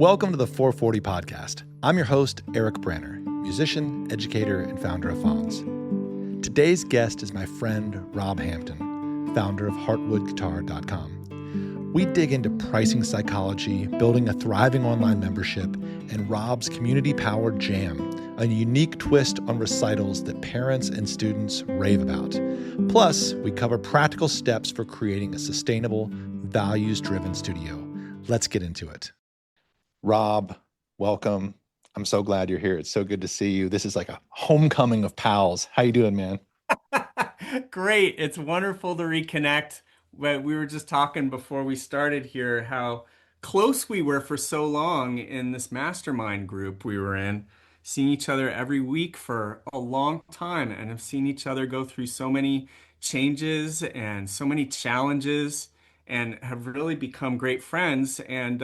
Welcome to the 440 podcast. I'm your host, Eric Branner, musician, educator, and founder of Fonz. Today's guest is my friend, Rob Hampton, founder of heartwoodguitar.com. We dig into pricing psychology, building a thriving online membership, and Rob's community-powered jam, a unique twist on recitals that parents and students rave about. Plus, we cover practical steps for creating a sustainable, values-driven studio. Let's get into it. Rob, welcome. I'm so glad you're here. It's so good to see you. This is like a homecoming of pals. How you doing, man? Great. It's wonderful to reconnect. We were just talking before we started here how close we were for so long in this mastermind group we were in, seeing each other every week for a long time and have seen each other go through so many changes and so many challenges and have really become great friends. And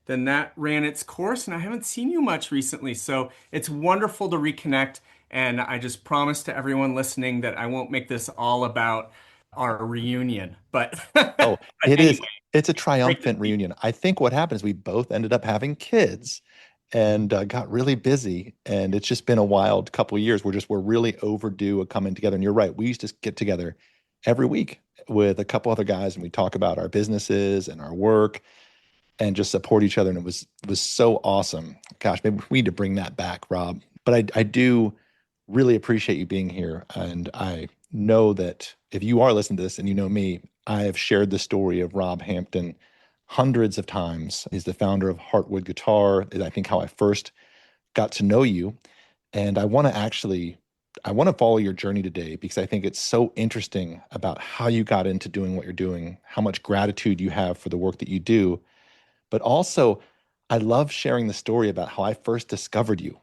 then that ran its course, and I haven't seen you much recently. So it's wonderful to reconnect. And I just promise to everyone listening that I won't make this all about our reunion. But, Oh, but it is. anyway, It's a great to triumphant see reunion. I think what happened is we both ended up having kids and got really busy. And it's just been a wild couple of years. We're really overdue a coming together. And you're right. We used to get together every week with a couple other guys and we talk about our businesses and our work and just support each other. And it was so awesome. Gosh, maybe we need to bring that back, Rob. But I do really appreciate you being here. And I know that if you are listening to this and you know me, I have shared the story of Rob Hampton hundreds of times. He's the founder of Heartwood Guitar, is I think how I first got to know you. And I want to follow your journey today because I think it's so interesting about how you got into doing what you're doing, how much gratitude you have for the work that you do. But also, I love sharing the story about how I first discovered you,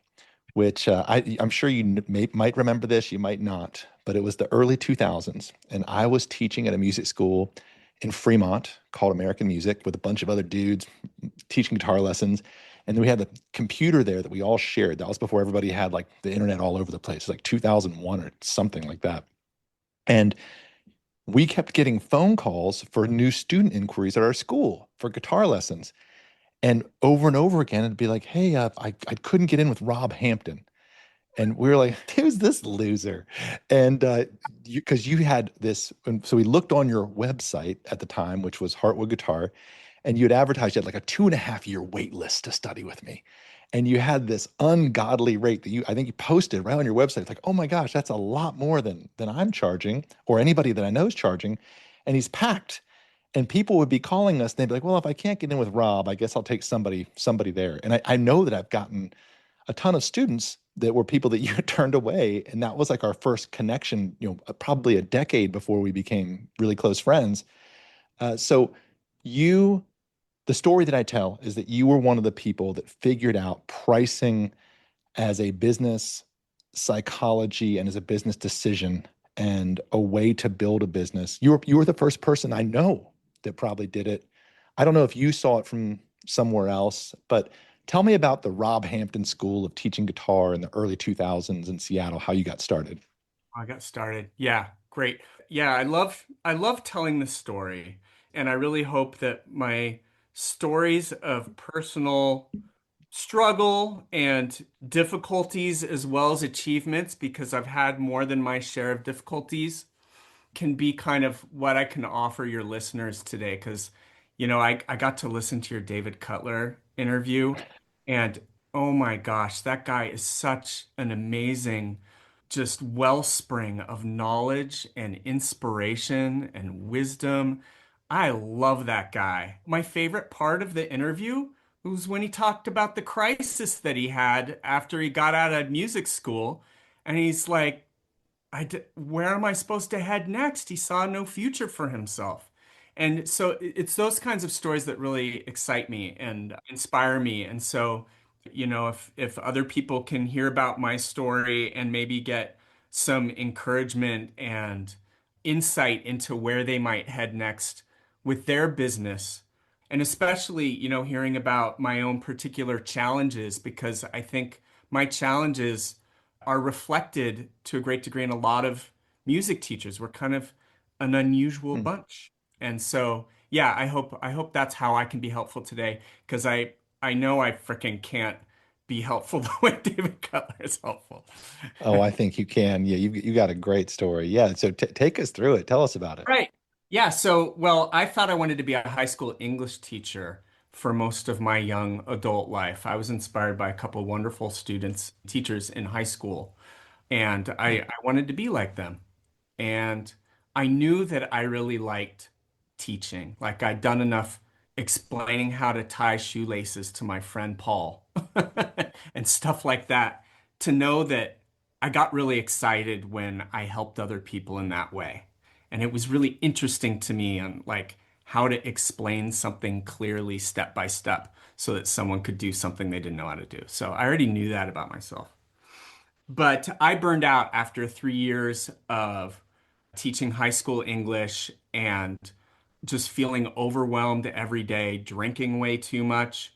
which I'm sure you might remember this, you might not, but it was the early 2000s. And I was teaching at a music school in Fremont called American Music with a bunch of other dudes teaching guitar lessons. And then we had the computer there that we all shared. That was before everybody had like the internet all over the place. It was like 2001 or something like that. And we kept getting phone calls for new student inquiries at our school for guitar lessons. And over again, it'd be like, hey, I couldn't get in with Rob Hampton. And we were like, who's this loser? And because you had this, and so we looked on your website at the time, which was Heartwood Guitar, and you had advertised you had like a 2.5 year wait list to study with me. And you had this ungodly rate that I think you posted right on your website. It's like, oh my gosh, that's a lot more than I'm charging or anybody that I know is charging. And he's packed. And people would be calling us and they'd be like, well, if I can't get in with Rob, I guess I'll take somebody there. And I know that I've gotten a ton of students that were people that you had turned away. And that was like our first connection, probably a decade before we became really close friends. So you, the story that I tell is that you were one of the people that figured out pricing as a business psychology and as a business decision and a way to build a business. You were the first person I know that probably did it. I don't know if you saw it from somewhere else, but tell me about the Rob Hampton School of Teaching Guitar in the early 2000s in Seattle, how you got started. I got started. Yeah, great. Yeah, I love telling this story, and I really hope that my stories of personal struggle and difficulties as well as achievements, because I've had more than my share of difficulties, can be kind of what I can offer your listeners today. Because, I got to listen to your David Cutler interview, and oh my gosh, that guy is such an amazing, just wellspring of knowledge and inspiration and wisdom. I love that guy. My favorite part of the interview was when he talked about the crisis that he had after he got out of music school. And he's like, where am I supposed to head next? He saw no future for himself. And so it's those kinds of stories that really excite me and inspire me. And so, if other people can hear about my story and maybe get some encouragement and insight into where they might head next with their business, and especially, hearing about my own particular challenges, because I think my challenges are reflected to a great degree in a lot of music teachers. We're kind of an unusual Hmm. bunch. And so, yeah, I hope that's how I can be helpful today, because I I know I freaking can't be helpful the way David Cutler is helpful. Oh, I think you can. Yeah, you got a great story. Yeah, so t take us through it. Tell us about it. Right. Yeah. So, well, I thought I wanted to be a high school English teacher for most of my young adult life. I was inspired by a couple of wonderful students, teachers in high school, and I wanted to be like them. And I knew that I really liked teaching. Like I'd done enough explaining how to tie shoelaces to my friend Paul and stuff like that to know that I got really excited when I helped other people in that way. And it was really interesting to me on like how to explain something clearly step by step so that someone could do something they didn't know how to do. So I already knew that about myself. But I burned out after 3 years of teaching high school English and just feeling overwhelmed every day, drinking way too much.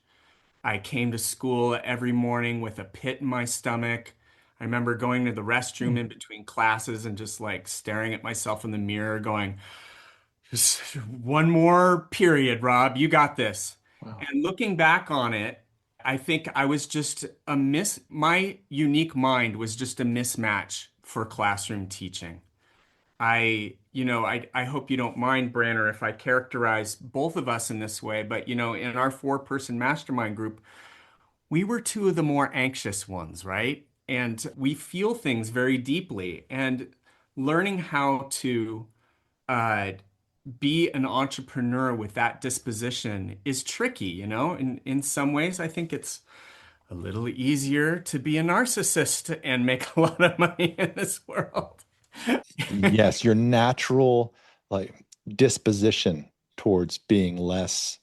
I came to school every morning with a pit in my stomach. I remember going to the restroom Hmm. in between classes and just like staring at myself in the mirror, going, just one more period, Rob, you got this. Wow. And looking back on it, I think I was just my unique mind was just a mismatch for classroom teaching. I hope you don't mind, Branner, if I characterize both of us in this way, but in our four-person mastermind group, we were two of the more anxious ones, right? And we feel things very deeply. And learning how to uh, be an entrepreneur with that disposition is tricky, In some ways, I think it's a little easier to be a narcissist and make a lot of money in this world. Yes, your natural like disposition towards being less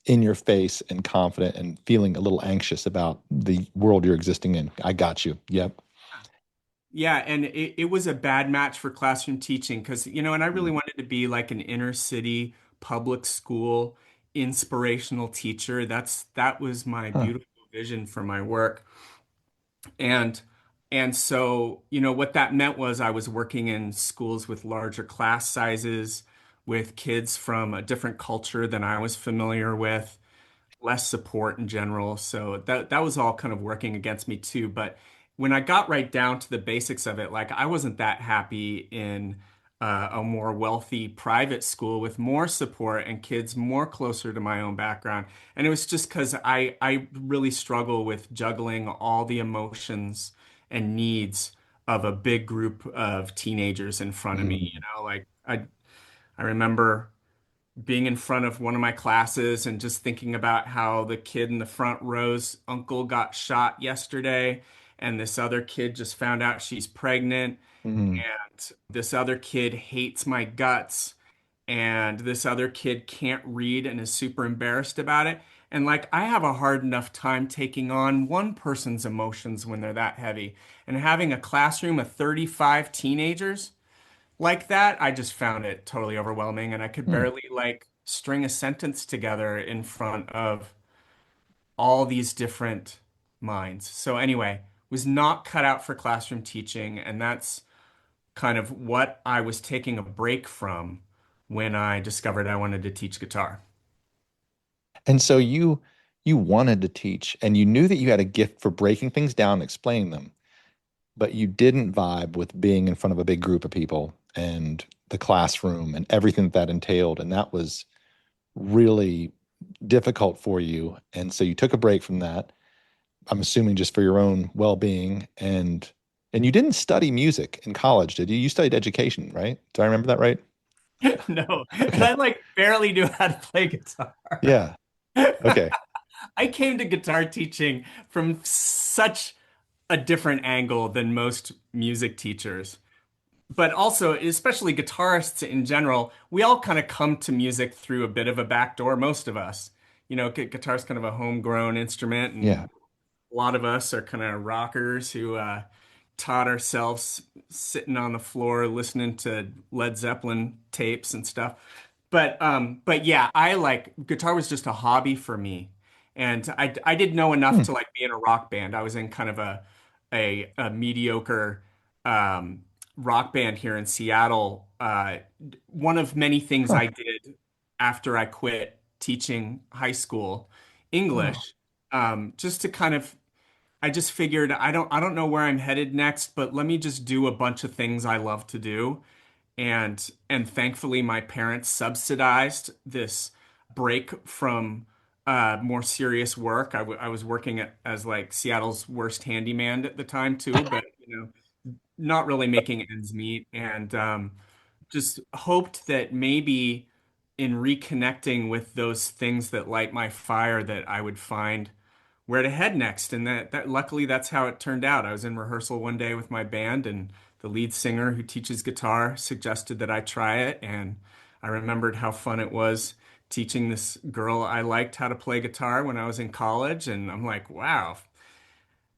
in your face and confident and feeling a little anxious about the world you're existing in. I got you. Yep. Yeah, and it was a bad match for classroom teaching because, and I really Mm. wanted to be like an inner city public school inspirational teacher. That was my Huh. beautiful vision for my work. And and so, what that meant was I was working in schools with larger class sizes, with kids from a different culture than I was familiar with, less support in general. So that was all kind of working against me too. But when I got right down to the basics of it, like I wasn't that happy in a more wealthy private school with more support and kids more closer to my own background. And it was just because I really struggle with juggling all the emotions and needs of a big group of teenagers in front of me. Mm. Like I remember being in front of one of my classes and just thinking about how the kid in the front row's uncle got shot yesterday, and this other kid just found out she's pregnant, Mm. and this other kid hates my guts, and this other kid can't read and is super embarrassed about it. And like, I have a hard enough time taking on one person's emotions when they're that heavy. And having a classroom of 35 teenagers like that, I just found it totally overwhelming, and I could Mm. barely like string a sentence together in front of all these different minds. So anyway, was not cut out for classroom teaching, and that's kind of what I was taking a break from when I discovered I wanted to teach guitar. And so you wanted to teach and you knew that you had a gift for breaking things down and explaining them, but you didn't vibe with being in front of a big group of people and the classroom and everything that that entailed. And that was really difficult for you. And so you took a break from that. I'm assuming just for your own well-being and you didn't study music in college, did you? You studied education, right? Do I remember that right? No, and Okay. I like barely knew how to play guitar. Yeah. Okay. I came to guitar teaching from such a different angle than most music teachers. But also, especially guitarists in general, we all kind of come to music through a bit of a back door, most of us. Guitar's kind of a homegrown instrument, Yeah. and a lot of us are kind of rockers who taught ourselves sitting on the floor listening to Led Zeppelin tapes and stuff. But yeah, I like guitar was just a hobby for me, and I didn't know enough Hmm. to like be in a rock band. I was in kind of a mediocre um, rock band here in Seattle. One of many things Huh. I did after I quit teaching high school Oh. English just to kind of I just figured I don't know where I'm headed next, but let me just do a bunch of things I love to do. And thankfully my parents subsidized this break from more serious work. I was working as like Seattle's worst handyman at the time too, but not really making ends meet, and just hoped that maybe in reconnecting with those things that light my fire that I would find where to head next. And that luckily that's how it turned out. I was in rehearsal one day with my band, and the lead singer who teaches guitar suggested that I try it. And I remembered how fun it was teaching this girl I liked how to play guitar when I was in college. And I'm like, wow.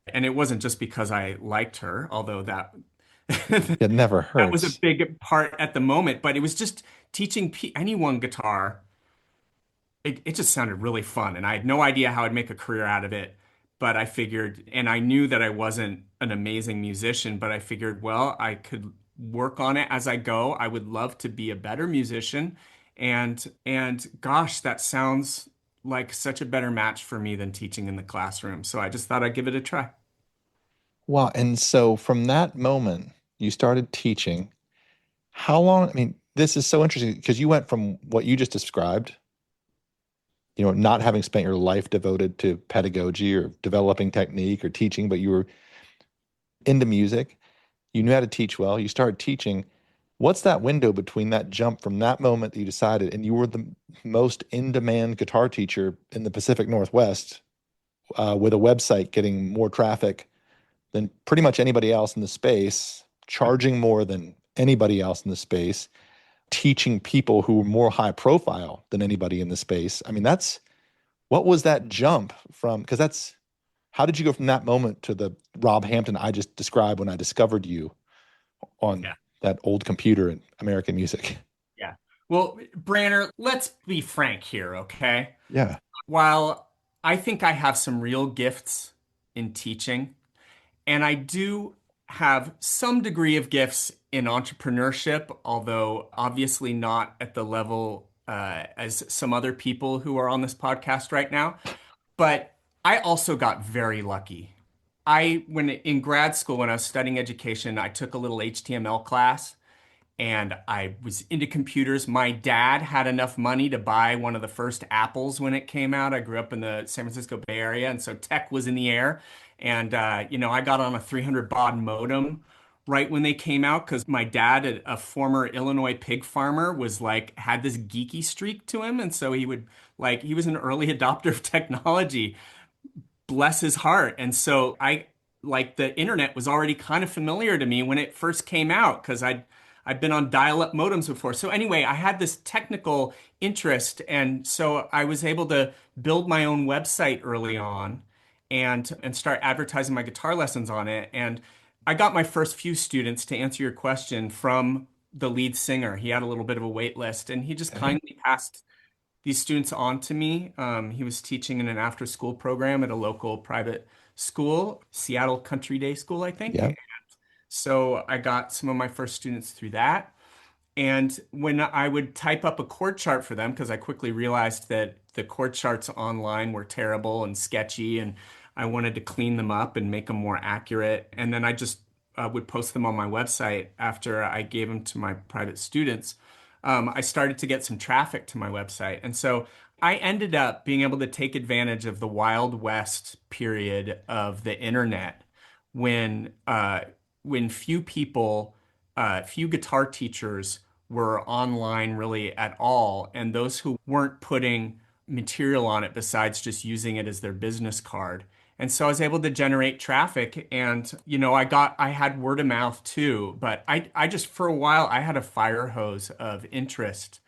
And it wasn't just because I liked her, although that It never that was a hurts. big part at the moment, but it was just teaching anyone guitar. It just sounded really fun, and I had no idea how I'd make a career out of it. But I figured, and I knew that I wasn't an amazing musician, but I figured, well, I could work on it as I go. I would love to be a better musician, and gosh, that sounds like such a better match for me than teaching in the classroom. So I just thought I'd give it a try. Wow. And so from that moment, you started teaching. How long? I mean, this is so interesting because you went from what you just described, not having spent your life devoted to pedagogy or developing technique or teaching, but you were into music. You knew how to teach well. You started teaching. What's that window between that jump from that moment that you decided, and you were the most in-demand guitar teacher in the Pacific Northwest, with a website getting more traffic than pretty much anybody else in the space, charging more than anybody else in the space, teaching people who were more high profile than anybody in the space. I mean, what was that jump from? Because how did you go from that moment to the Rob Hampton I just described when I discovered you on Yeah. that old computer in American music? Yeah. Well, Branner, let's be frank here, okay? Yeah. While I think I have some real gifts in teaching, and I do have some degree of gifts in entrepreneurship, although obviously not at the level as some other people who are on this podcast right now. But I also got very lucky. When in grad school, when I was studying education, I took a little HTML class, and I was into computers. My dad had enough money to buy one of the first Apples when it came out. I grew up in the San Francisco Bay Area, and so tech was in the air. And I got on a 300 baud modem right when they came out because my dad, a former Illinois pig farmer, was like had this geeky streak to him, and so he was an early adopter of technology, bless his heart. And so the internet was already kind of familiar to me when it first came out because I'd been on dial-up modems before. So anyway, I had this technical interest, and so I was able to build my own website early on and start advertising my guitar lessons on it. And I got my first few students, to answer your question, from the lead singer. He had a little bit of a wait list, and he just Okay. kindly passed these students on to me. He was teaching in an after school program at a local private school, Seattle Country Day School, I think. Yeah. So I got some of my first students through that. And when I would type up a chord chart for them, because I quickly realized that the chord charts online were terrible and sketchy, and I wanted to clean them up and make them more accurate. And then I just would post them on my website after I gave them to my private students. I started to get some traffic to my website. And so I ended up being able to take advantage of the Wild West period of the internet when few guitar teachers were online really at all, and those who weren't putting material on it besides just using it as their business card. And so I was able to generate traffic, and I had word of mouth too, but I just for a while I had a fire hose of interest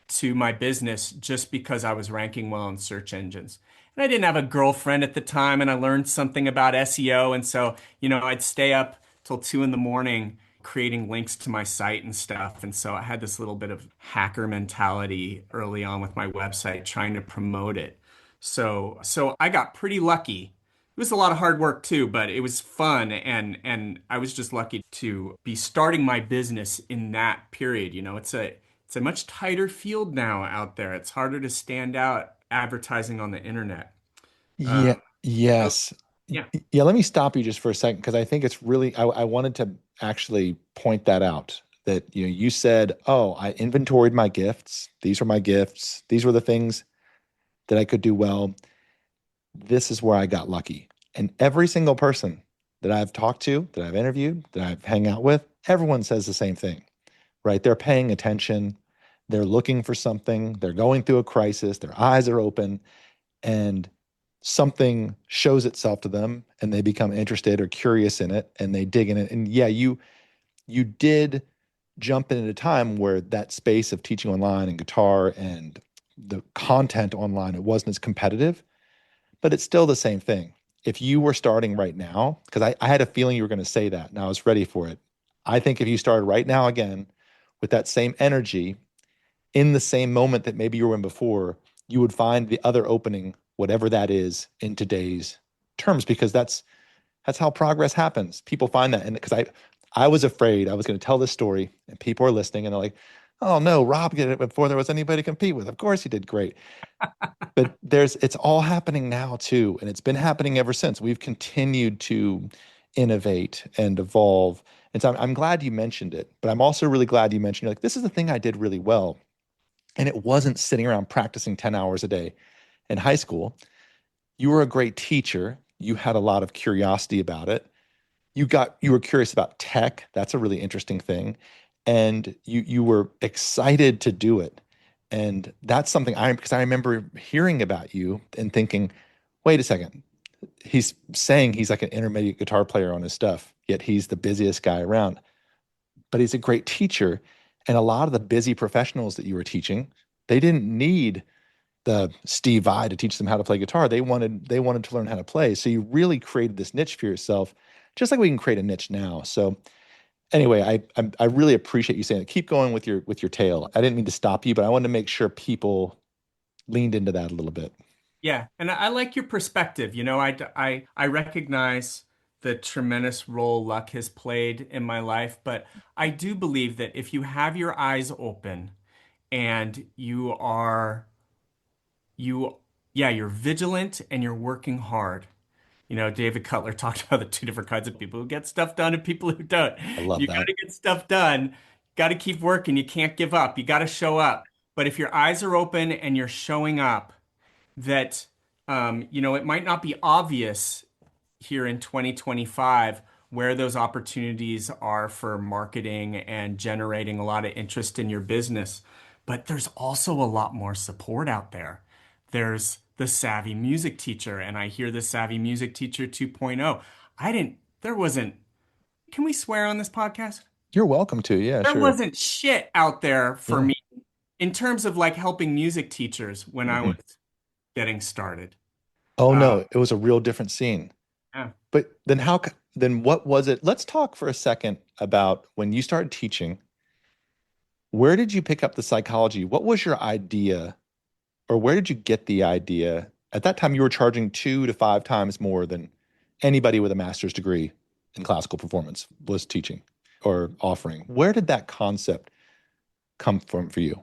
to my business just because I was ranking well in search engines. And I didn't have a girlfriend at the time, and I learned something about SEO. And so, I'd stay up till 2 in the morning creating links to my site and stuff. And so I had this little bit of hacker mentality early on with my website, trying to promote it. So I got pretty lucky. It was a lot of hard work too, but it was fun, and I was just lucky to be starting my business in that period. It's a much tighter field now out there. It's harder to stand out advertising on the internet. Yeah, So yes. yeah. Yeah, let me stop you just for a second because I think it's really I wanted to actually point that out that you said, "Oh, I inventoried my gifts. These are my gifts. These were the things that I could do well. This is where I got lucky." And every single person that I've talked to, that I've interviewed, that I've hang out with, everyone says the same thing, right? They're paying attention, they're looking for something, they're going through a crisis, their eyes are open, and something shows itself to them and they become interested or curious in it and they dig in it. And yeah, you did jump in at a time where that space of teaching online and guitar and the content online, it wasn't as competitive, but it's still the same thing. If you were starting right now, because I had a feeling you were going to say that and I was ready for it. I think if you started right now again with that same energy in the same moment that maybe you were in before, you would find the other opening, whatever that is, in today's terms, because that's how progress happens. People find that, and because I was afraid I was going to tell this story, and people are listening, and they're like, "Oh no, Rob did it before there was anybody to compete with. Of course he did great." But it's all happening now too, and it's been happening ever since. We've continued to innovate and evolve. And so I'm glad you mentioned it, but I'm also really glad you mentioned like this is the thing I did really well. And it wasn't sitting around practicing 10 hours a day in high school. You were a great teacher. You had a lot of curiosity about it. You were curious about tech. That's a really interesting thing. And you were excited to do it. And that's something because I remember hearing about you and thinking, wait a second. He's saying he's like an intermediate guitar player on his stuff, yet he's the busiest guy around. But he's a great teacher. And a lot of the busy professionals that you were teaching, they didn't need the Steve Vai to teach them how to play guitar. They wanted to learn how to play. So you really created this niche for yourself, just like we can create a niche now. So anyway, I really appreciate you saying it. Keep going with your tale. I didn't mean to stop you, but I wanted to make sure people leaned into that a little bit. Yeah, and I like your perspective. I recognize the tremendous role luck has played in my life, but I do believe that if you have your eyes open and you yeah, you're vigilant and you're working hard. David Cutler talked about the two different kinds of people who get stuff done and people who don't. I love You got that. to get stuff done. Got to keep working. You can't give up. You got to show up. But if your eyes are open and you're showing up, that it might not be obvious here in 2025 where those opportunities are for marketing and generating a lot of interest in your business. But there's also a lot more support out there. There's the Savvy Music Teacher, and I hear the Savvy Music Teacher 2.0. There wasn't, can we swear on this podcast? You're welcome to. Yeah, There sure. wasn't shit out there for Yeah. me in terms of like helping music teachers when I Mhm. was getting started. Oh Uh, no, it was a real different scene. yeah. But then what was it? Let's talk for a second about when you started teaching. Where did you pick up the psychology? What was your idea, or where did you get the idea? At that time, you were charging 2 to 5 times more than anybody with a master's degree in classical performance was teaching or offering. Where did that concept come from for you?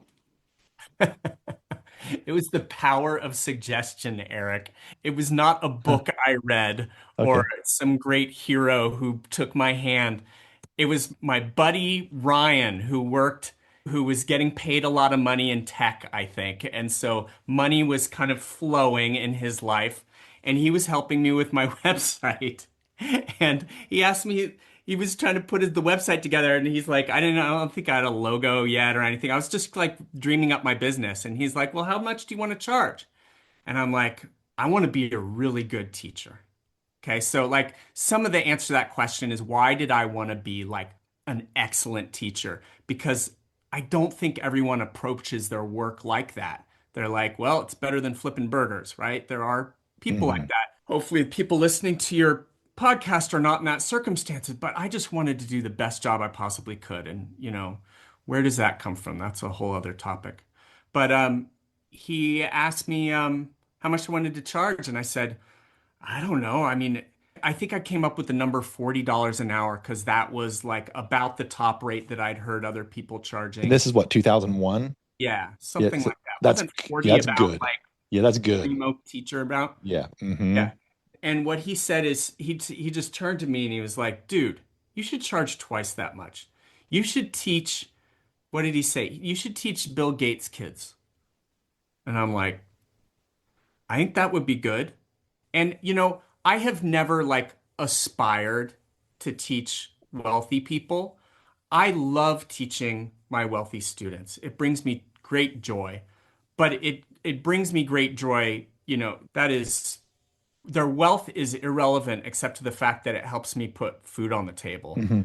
It was the power of suggestion, Eric. It was not a Huh. book I read or Okay. some great hero who took my hand. It was my buddy Ryan who was getting paid a lot of money in tech, I think. And so money was kind of flowing in his life. And he was helping me with my website. And he asked me, he was trying to put the website together. And he's like, I don't think I had a logo yet or anything. I was just like dreaming up my business. And he's like, well, how much do you want to charge? And I'm like, I want to be a really good teacher. Okay, so like some of the answer to that question is why did I want to be like an excellent teacher? Because I don't think everyone approaches their work like that. They're like, well, it's better than flipping burgers, right? There are people like Hmm. that. Hopefully, people listening to your podcast are not in that circumstances, but I just wanted to do the best job I possibly could. And, where does that come from? That's a whole other topic. But he asked me how much I wanted to charge, and I said, I don't know. I mean, I think I came up with the number $40 an hour because that was like about the top rate that I'd heard other people And charging. this is what, 2001? Yeah, Yeah, something so like that. Wasn't yeah, 40 that's about good. like Yeah, that's good. remote teacher about. Yeah. Hmm. Yeah. And what he said is he just turned to me and he was like, "Dude, you should charge twice that much. You should teach, what did he say? You should teach Bill Gates kids." And I'm like, "I think that would be good." And I have never like aspired to teach wealthy people. I love teaching my wealthy students. It brings me great joy, but it brings me great joy, that is their wealth is irrelevant except to the fact that it helps me put food on the table. Hmm.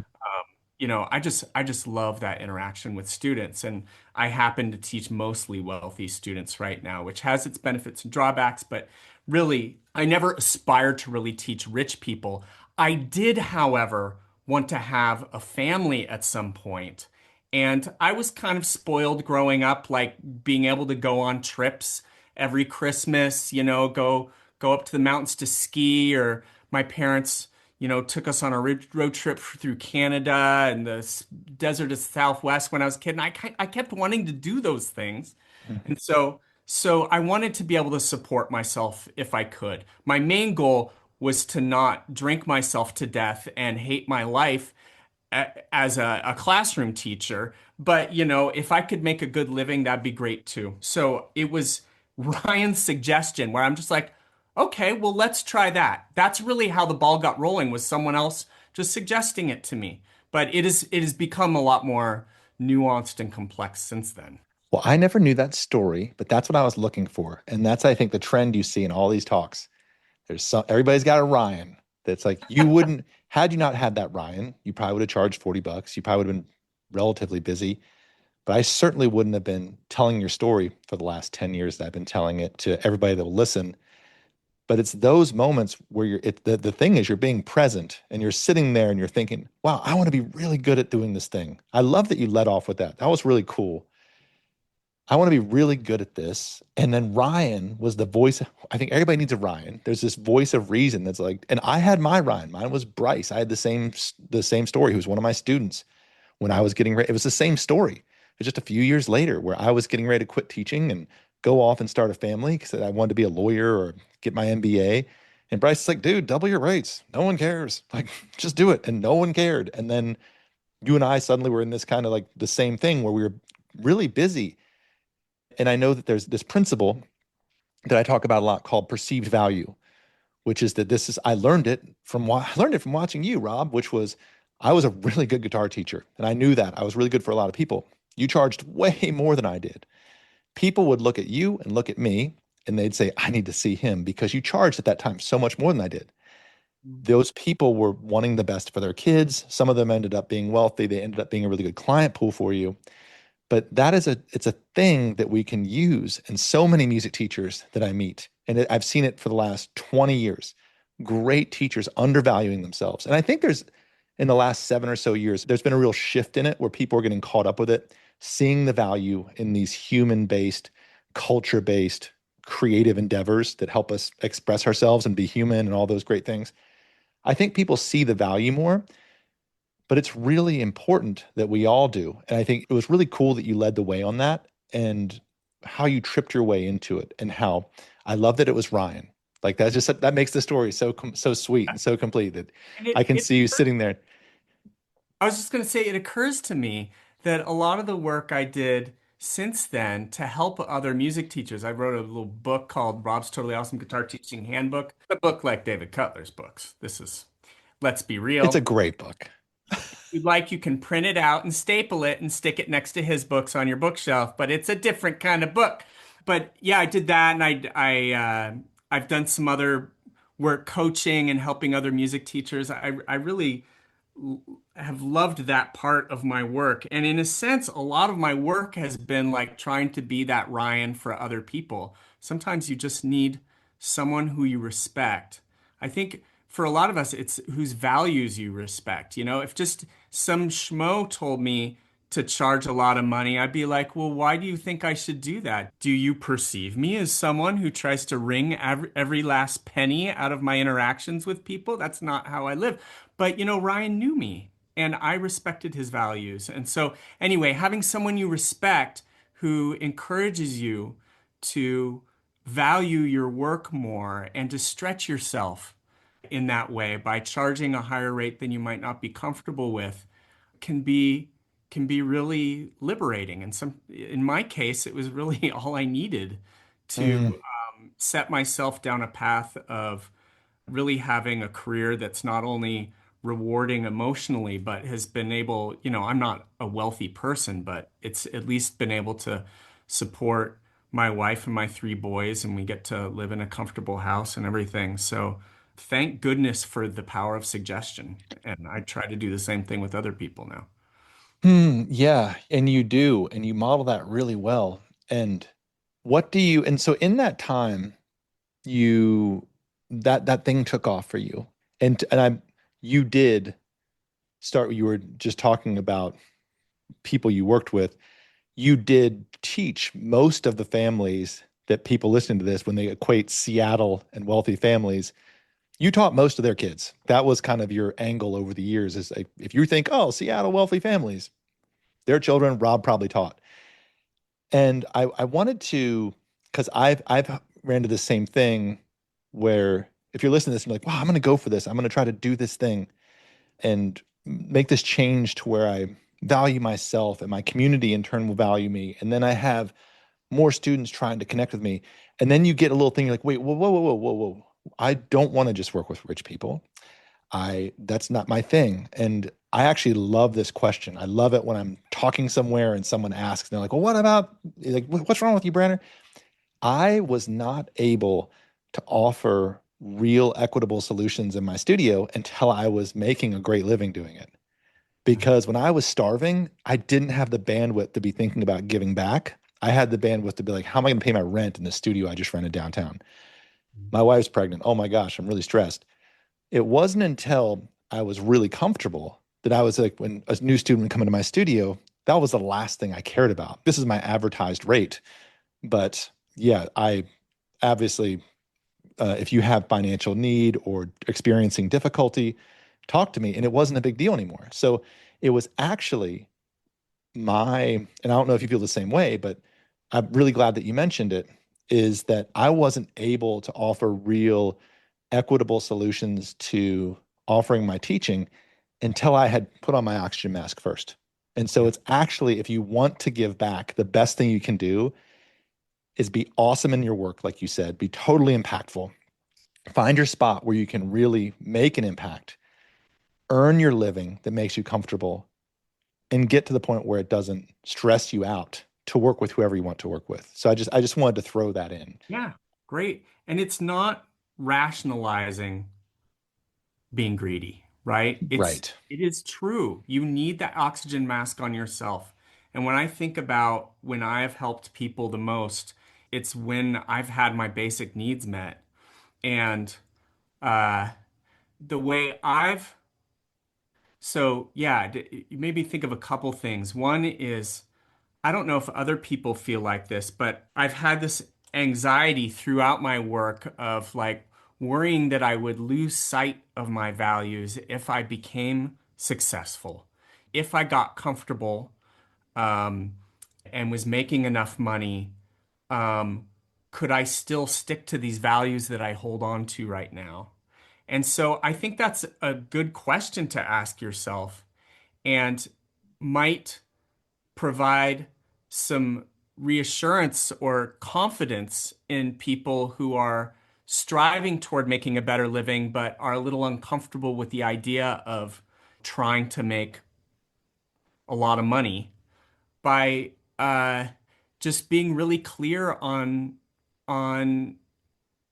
I just love that interaction with students, and I happen to teach mostly wealthy students right now, which has its benefits and drawbacks, but really, I never aspired to really teach rich people. I did, however, want to have a family at some point, and I was kind of spoiled growing up, like being able to go on trips every Christmas, go up to the mountains to ski, or my parents took us on a road trip through Canada and the desert of Southwest when I was a kid. And I kept wanting to do those things. And so I wanted to be able to support myself if I could. My main goal was to not drink myself to death and hate my life as a classroom teacher. But, if I could make a good living, that'd be great too. So it was Ryan's suggestion where I'm just like, okay, well, let's try that. That's really how the ball got rolling, was someone else just suggesting it to me. But it has become a lot more nuanced and complex since then. Well, I never knew that story, but that's what I was looking for. And that's, I think, the trend you see in all these talks. Everybody's got a Ryan that's like, you wouldn't, had you not had that Ryan, you probably would have charged $40. You probably would have been relatively busy. But I certainly wouldn't have been telling your story for the last 10 years that I've been telling it to everybody that will listen. But it's those moments where the thing is you're being present and you're sitting there and you're thinking, wow, I want to be really good at doing this thing. I love that you led off with that. That was really cool. I want to be really good at this. And then Ryan was the voice. I think everybody needs a Ryan. There's this voice of reason that's like, and I had my Ryan. Mine was Bryce. I had the same story. He was one of my students when I was getting ready. It was the same story. It was just a few years later where I was getting ready to quit teaching and go off and start a family because I wanted to be a lawyer or get my MBA. And Bryce is like, dude, double your rates. No one cares. Like, just do it. And no one cared. And then you and I suddenly were in this kind of like the same thing where we were really busy. And I know that there's this principle that I talk about a lot called perceived value, which is that I learned it from watching you, Rob, which was I was a really good guitar teacher, and I knew that I was really good for a lot of people. You charged way more than I did. People would look at you and look at me, and they'd say, I need to see him because you charged at that time so much more than I did. Those people were wanting the best for their kids. Some of them ended up being wealthy. They ended up being a really good client pool for you. But it's a thing that we can use. And so many music teachers that I meet, and I've seen it for the last 20 years, great teachers undervaluing themselves. And I think in the last 7 or so years, there's been a real shift in it where people are getting caught up with it, seeing the value in these human-based, culture-based, creative endeavors that help us express ourselves and be human and all those great things. I think people see the value more, but it's really important that we all do. And I think it was really cool that you led the way on that and how you tripped your way into it and how I love that it was Ryan. Like that makes the story so sweet and so complete that And I it, can it see you sitting there. I was just going to say, it occurs to me that a lot of the work I did since then to help other music teachers, I wrote a little book called Rob's Totally Awesome Guitar Teaching Handbook, a book like David Cutler's books. This is, let's be It's a real. great book. If you'd like, you can print it out and staple it and stick it next to his books on your bookshelf, but it's a different kind of book. But yeah, I did that, and I've done some other work coaching and helping other music teachers. I really have loved that part of my work. And in a sense, a lot of my work has been like trying to be that Ryan for other people. Sometimes you just need someone who you respect. I think for a lot of us, it's whose values you respect. If just some schmo told me to charge a lot of money, I'd be like, well, why do you think I should do that? Do you perceive me as someone who tries to wring every last penny out of my interactions with people? That's not how I live. But, Ryan knew me and I respected his values. And so, anyway, having someone you respect who encourages you to value your work more and to stretch yourself in that way by charging a higher rate than you might not be comfortable with can be really liberating. And in my case, it was really all I needed to Mm, set myself down a path of really having a career that's not only rewarding emotionally, but has been able, I'm not a wealthy person, but it's at least been able to support my wife and my three boys, and we get to live in a comfortable house and everything. So thank goodness for the power of suggestion. And I try to do the same thing with other people now. yeah, and you do, and you model that really well. And and so in that time, you that thing took off for you. You did start, you were just talking about people you worked with. You did teach most of the families that people listening to this, when they equate Seattle and wealthy families, you taught most of their kids. That was kind of your angle over the years, is like, if you think, oh, Seattle wealthy families, their children, Rob probably taught. And I wanted to, because I've ran into the same thing where if you're listening to this and you're like, wow, I'm going to go for this. I'm going to try to do this thing and make this change to where I value myself and my community in turn will value me. And then I have more students trying to connect with me. And then you get a little thing, you're like, wait, whoa, whoa, whoa, whoa, whoa, whoa. I don't want to just work with rich people. That's not my thing. And I actually love this question. I love it when I'm talking somewhere and someone asks, and they're like, well, what about, like, what's wrong with you, Brandon? I was not able to offer real equitable solutions in my studio until I was making a great living doing it. Because when I was starving, I didn't have the bandwidth to be thinking about giving back. I had the bandwidth to be like, how am I going to pay my rent in the studio I just rented downtown? My wife's pregnant. Oh my gosh, I'm really stressed. It wasn't until I was really comfortable that I was like, when a new student would come into my studio, that was the last thing I cared about. This is my advertised rate. But yeah, I obviously, if you have financial need or experiencing difficulty, talk to me. And it wasn't a big deal anymore. So it was actually and I don't know if you feel the same way, but I'm really glad that you mentioned it, is that I wasn't able to offer real equitable solutions to offering my teaching until I had put on my oxygen mask first. And so Yeah. it's actually, if you want to give back, the best thing you can do is be awesome in your work, like you said, be totally impactful. Find your spot where you can really make an impact, earn your living that makes you comfortable, and get to the point where it doesn't stress you out to work with whoever you want to work with. So I just wanted to throw that in. Yeah, great. And it's not rationalizing being greedy, right? Right. It is true. You need that oxygen mask on yourself. And when I think about when I have helped people the most, it's when I've had my basic needs met. And uh, the way so yeah, you made me think of a couple things. One is, I don't know if other people feel like this, but I've had this anxiety throughout my work of like worrying that I would lose sight of my values if I became successful, if I got comfortable, um, and was making enough money. Um, could I still stick to these values that I hold on to right now? And so I think that's a good question to ask yourself and might provide some reassurance or confidence in people who are striving toward making a better living, but are a little uncomfortable with the idea of trying to make a lot of money by just being really clear on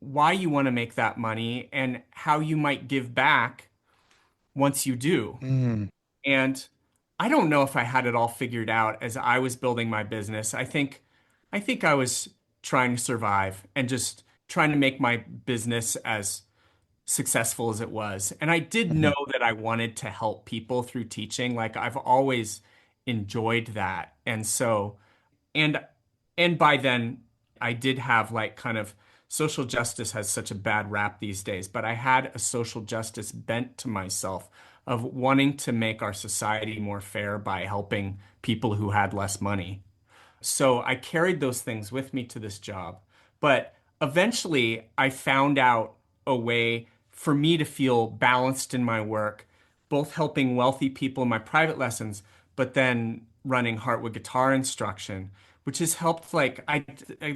why you want to make that money and how you might give back once you do. Mm, And I don't know if I had it all figured out as I was building my business. I think I was trying to survive and just trying to make my business as successful as it was. And I did know mhm, that I wanted to help people through teaching. Like I've always enjoyed that. And and by then I did have like kind of social justice has such a bad rap these days, but I had a social justice bent to myself of wanting to make our society more fair by helping people who had less money. So I carried those things with me to this job. But eventually I found out a way for me to feel balanced in my work, both helping wealthy people in my private lessons, but then running Heartwood guitar instruction, which has helped. I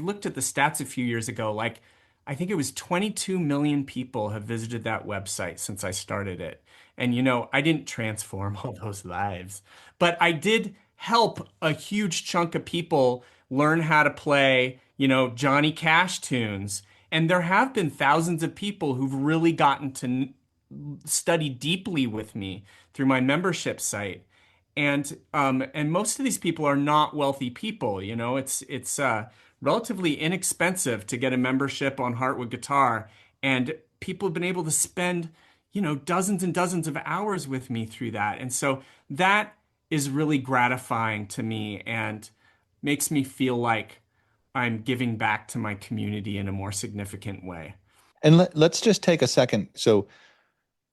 looked at the stats a few years ago, like I think it was 22 million people have visited that website since I started it. And I didn't transform all those lives, but I did help a huge chunk of people learn how to play, Johnny Cash tunes. And there have been thousands of people who've really gotten to study deeply with me through my membership site. And most of these people are not wealthy people. It's relatively inexpensive to get a membership on Heartwood Guitar, and people have been able to spend, dozens and dozens of hours with me through that. And so that is really gratifying to me and makes me feel like I'm giving back to my community in a more significant way. And let's just take a second. So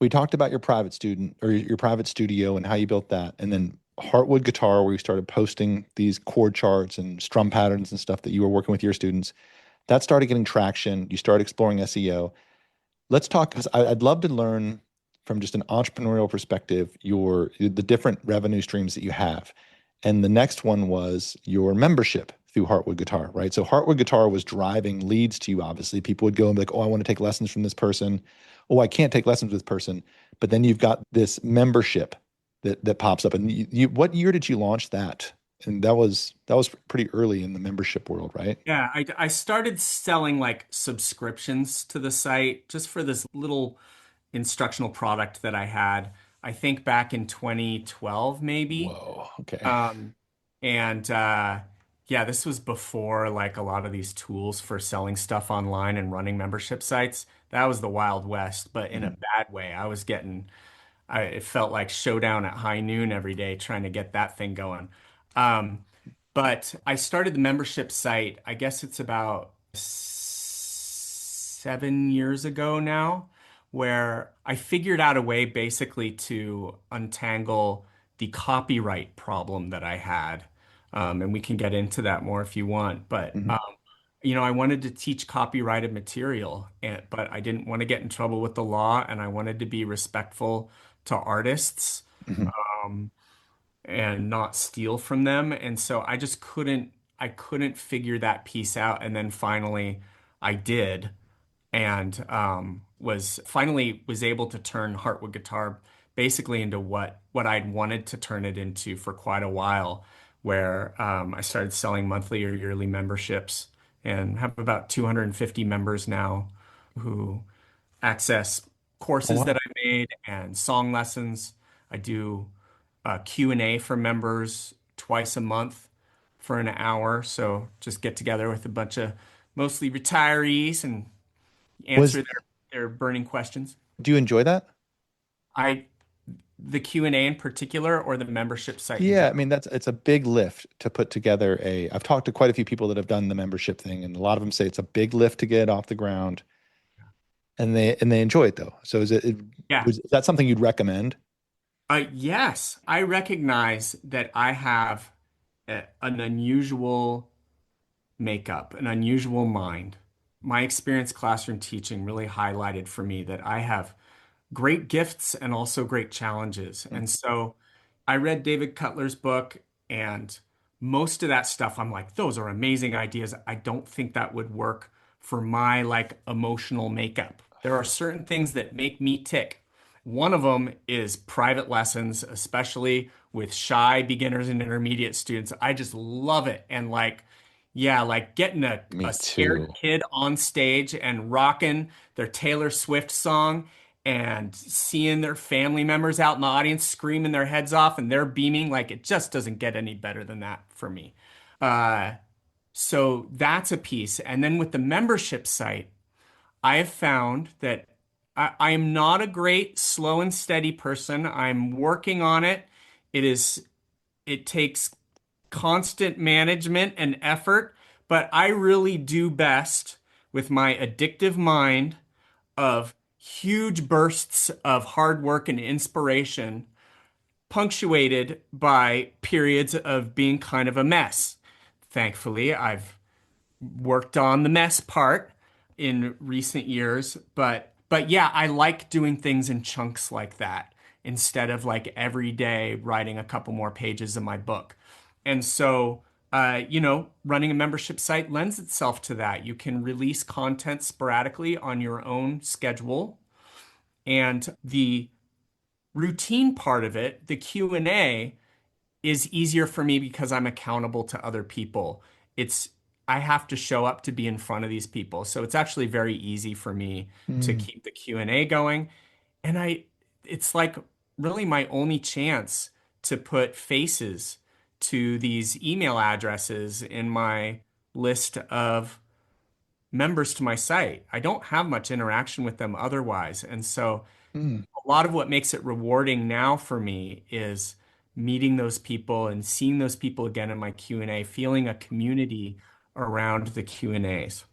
we talked about your private student or your private studio and how you built that, and then Heartwood Guitar, where you started posting these chord charts and strum patterns and stuff that you were working with your students. That started getting traction. You started exploring SEO. Let's talk, because I'd love to learn from just an entrepreneurial perspective the different revenue streams that you have. And the next one was your membership through Heartwood Guitar, right? So Heartwood Guitar was driving leads to you, obviously. People would go and be like, oh, I want to take lessons from this person. Oh, I can't take lessons with this person. But then you've got this membership that pops up. And what year did you launch that? And that was pretty early in the membership world, right? Yeah, I started selling like subscriptions to the site just for this little instructional product that I had. I think back in 2012, maybe. Whoa. Okay. Um, and yeah, this was before like a lot of these tools for selling stuff online and running membership sites. That was the Wild West, but in a Mhm. bad way. It felt like showdown at high noon every day trying to get that thing going. Um, but I started the membership site, I guess it's about 7 years ago now, where I figured out a way basically to untangle the copyright problem that I had. And we can get into that more if you want. But Mhm. I wanted to teach copyrighted material, but I didn't want to get in trouble with the law, and I wanted to be respectful to artists, Mhm. um, and not steal from them. And so I couldn't figure that piece out. And then finally I did, and was able to turn Heartwood Guitar basically into what I'd wanted to turn it into for quite a while, where I started selling monthly or yearly memberships and have about 250 members now who access Oh, courses that wow. I made and song lessons. I do Q&A for members twice a month for an hour. So just get together with a bunch of mostly retirees and Was answer their burning questions. Do you enjoy that? I The Q&A in particular, or the membership site in Yeah, I general? mean it's a big lift to put together a I've talked to quite a few people that have done the membership thing, and a lot of them say it's a big lift to get off the ground, and they enjoy it though. So Yeah. is that something you'd recommend? Yes, I recognize that I have an unusual makeup, an unusual mind. My experience classroom teaching really highlighted for me that I have great gifts and also great challenges. Mm. And so I read David Cutler's book, and most of that stuff, I'm like, those are amazing ideas. I don't think that would work for my like emotional makeup. There are certain things that make me tick. One of them is private lessons, especially with shy beginners and intermediate students. I just love it. And like, yeah, like getting a Me scared too. kid on stage and rocking their Taylor Swift song and seeing their family members out in the audience screaming their heads off and they're beaming, like it just doesn't get any better than that for me. Uh, so that's a piece. And then with the membership site, I have found that I am not a great slow and steady person. I'm working on it. It takes constant management and effort, but I really do best with my addictive mind of huge bursts of hard work and inspiration, punctuated by periods of being kind of a mess. Thankfully, I've worked on the mess part, in recent years, but yeah, I like doing things in chunks like that instead of like every day writing a couple more pages of my book. And so, running a membership site lends itself to that. You can release content sporadically on your own schedule, and the routine part of it, the Q&A, is easier for me because I'm accountable to other people. It's I have to show up to be in front of these people. So it's actually very easy for me to Mm, keep the Q&A going. And it's like really my only chance to put faces to these email addresses in my list of members to my site. I don't have much interaction with them otherwise. And so mm. a lot of what makes it rewarding now for me is meeting those people and seeing those people again in my Q&A, feeling a community around the Q&As.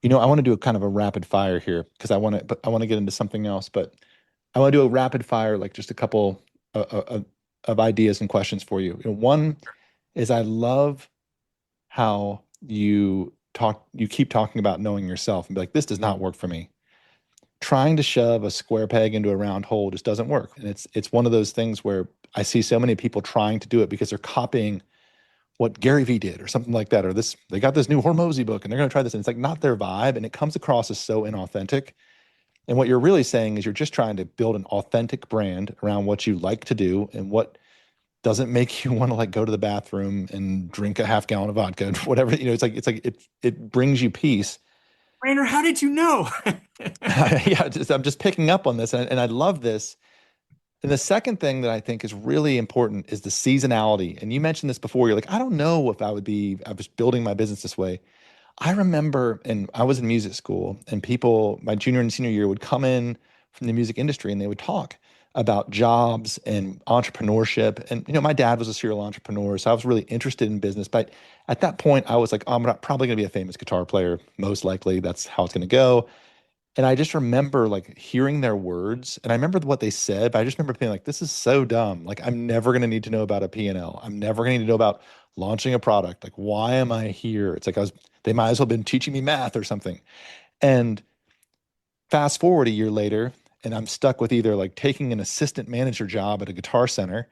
I want to do a kind of a rapid fire here because I want to get into something else, but I want to do a rapid fire, like just a couple of ideas and questions for you. One is I love how you keep talking about knowing yourself and be like, this does not work for me. Trying to shove a square peg into a round hole just doesn't work. And it's one of those things where I see so many people trying to do it because they're copying what Gary Vee did or something like that, or they got this new Hormozy book and they're going to try this. And it's like not their vibe. And it comes across as so inauthentic. And what you're really saying is you're just trying to build an authentic brand around what you like to do and what doesn't make you want to like go to the bathroom and drink a half gallon of vodka, whatever. It brings you peace. Rainer, how did you know? Yeah, I'm just picking up on this, and I love this. And the second thing that I think is really important is the seasonality. And you mentioned this before. You're like, I don't know if I was building my business this way. I remember, and I was in music school, and people, my junior and senior year, would come in from the music industry and they would talk about jobs and entrepreneurship. And, my dad was a serial entrepreneur, so I was really interested in business. But at that point, I was like, oh, I'm not probably going to be a famous guitar player. Most likely, that's how it's going to go. And I just remember like hearing their words, and I remember what they said, but I just remember being like, this is so dumb. Like, I'm never going to need to know about a P&L. I'm never going to need to know about launching a product. Like, why am I here? It's like they might as well have been teaching me math or something. And fast forward a year later, and I'm stuck with either like taking an assistant manager job at a guitar center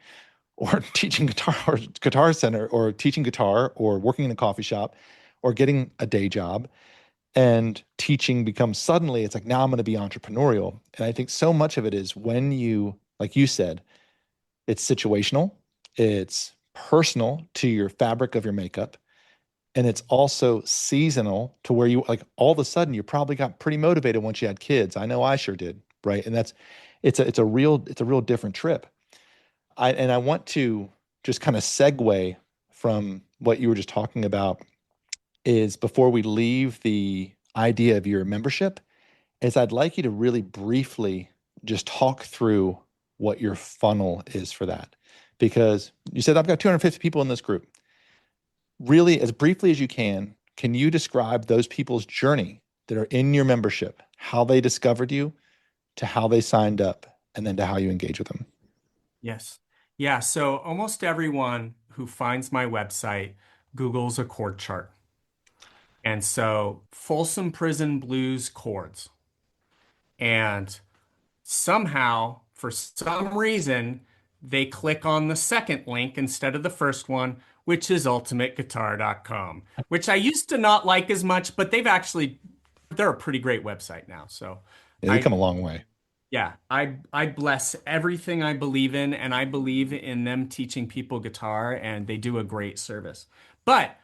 or teaching guitar or guitar center or teaching guitar or working in a coffee shop or getting a day job, and teaching becomes suddenly it's like now I'm going to be entrepreneurial. And I think so much of it is when you, like you said, it's situational, it's personal to your fabric of your makeup, and it's also seasonal to where you like all of a sudden you probably got pretty motivated once you had kids. I know I sure did, right? And it's a real different trip. I want to just kind of segue from what you were just talking about is before we leave the idea of your membership, is I'd like you to really briefly just talk through what your funnel is for that. Because you said I've got 250 people in this group. Really, as briefly as you can you describe those people's journey that are in your membership, how they discovered you, to how they signed up, and then to how you engage with them? Yes. Yeah. So almost everyone who finds my website Googles a chord chart. And so Folsom Prison Blues chords. And somehow, for some reason, they click on the second link instead of the first one, which is ultimateguitar.com, which I used to not like as much, but they're a pretty great website now. So Yeah, they I, come a long way. yeah, I bless everything I believe in, and I believe in them teaching people guitar, and they do a great service. But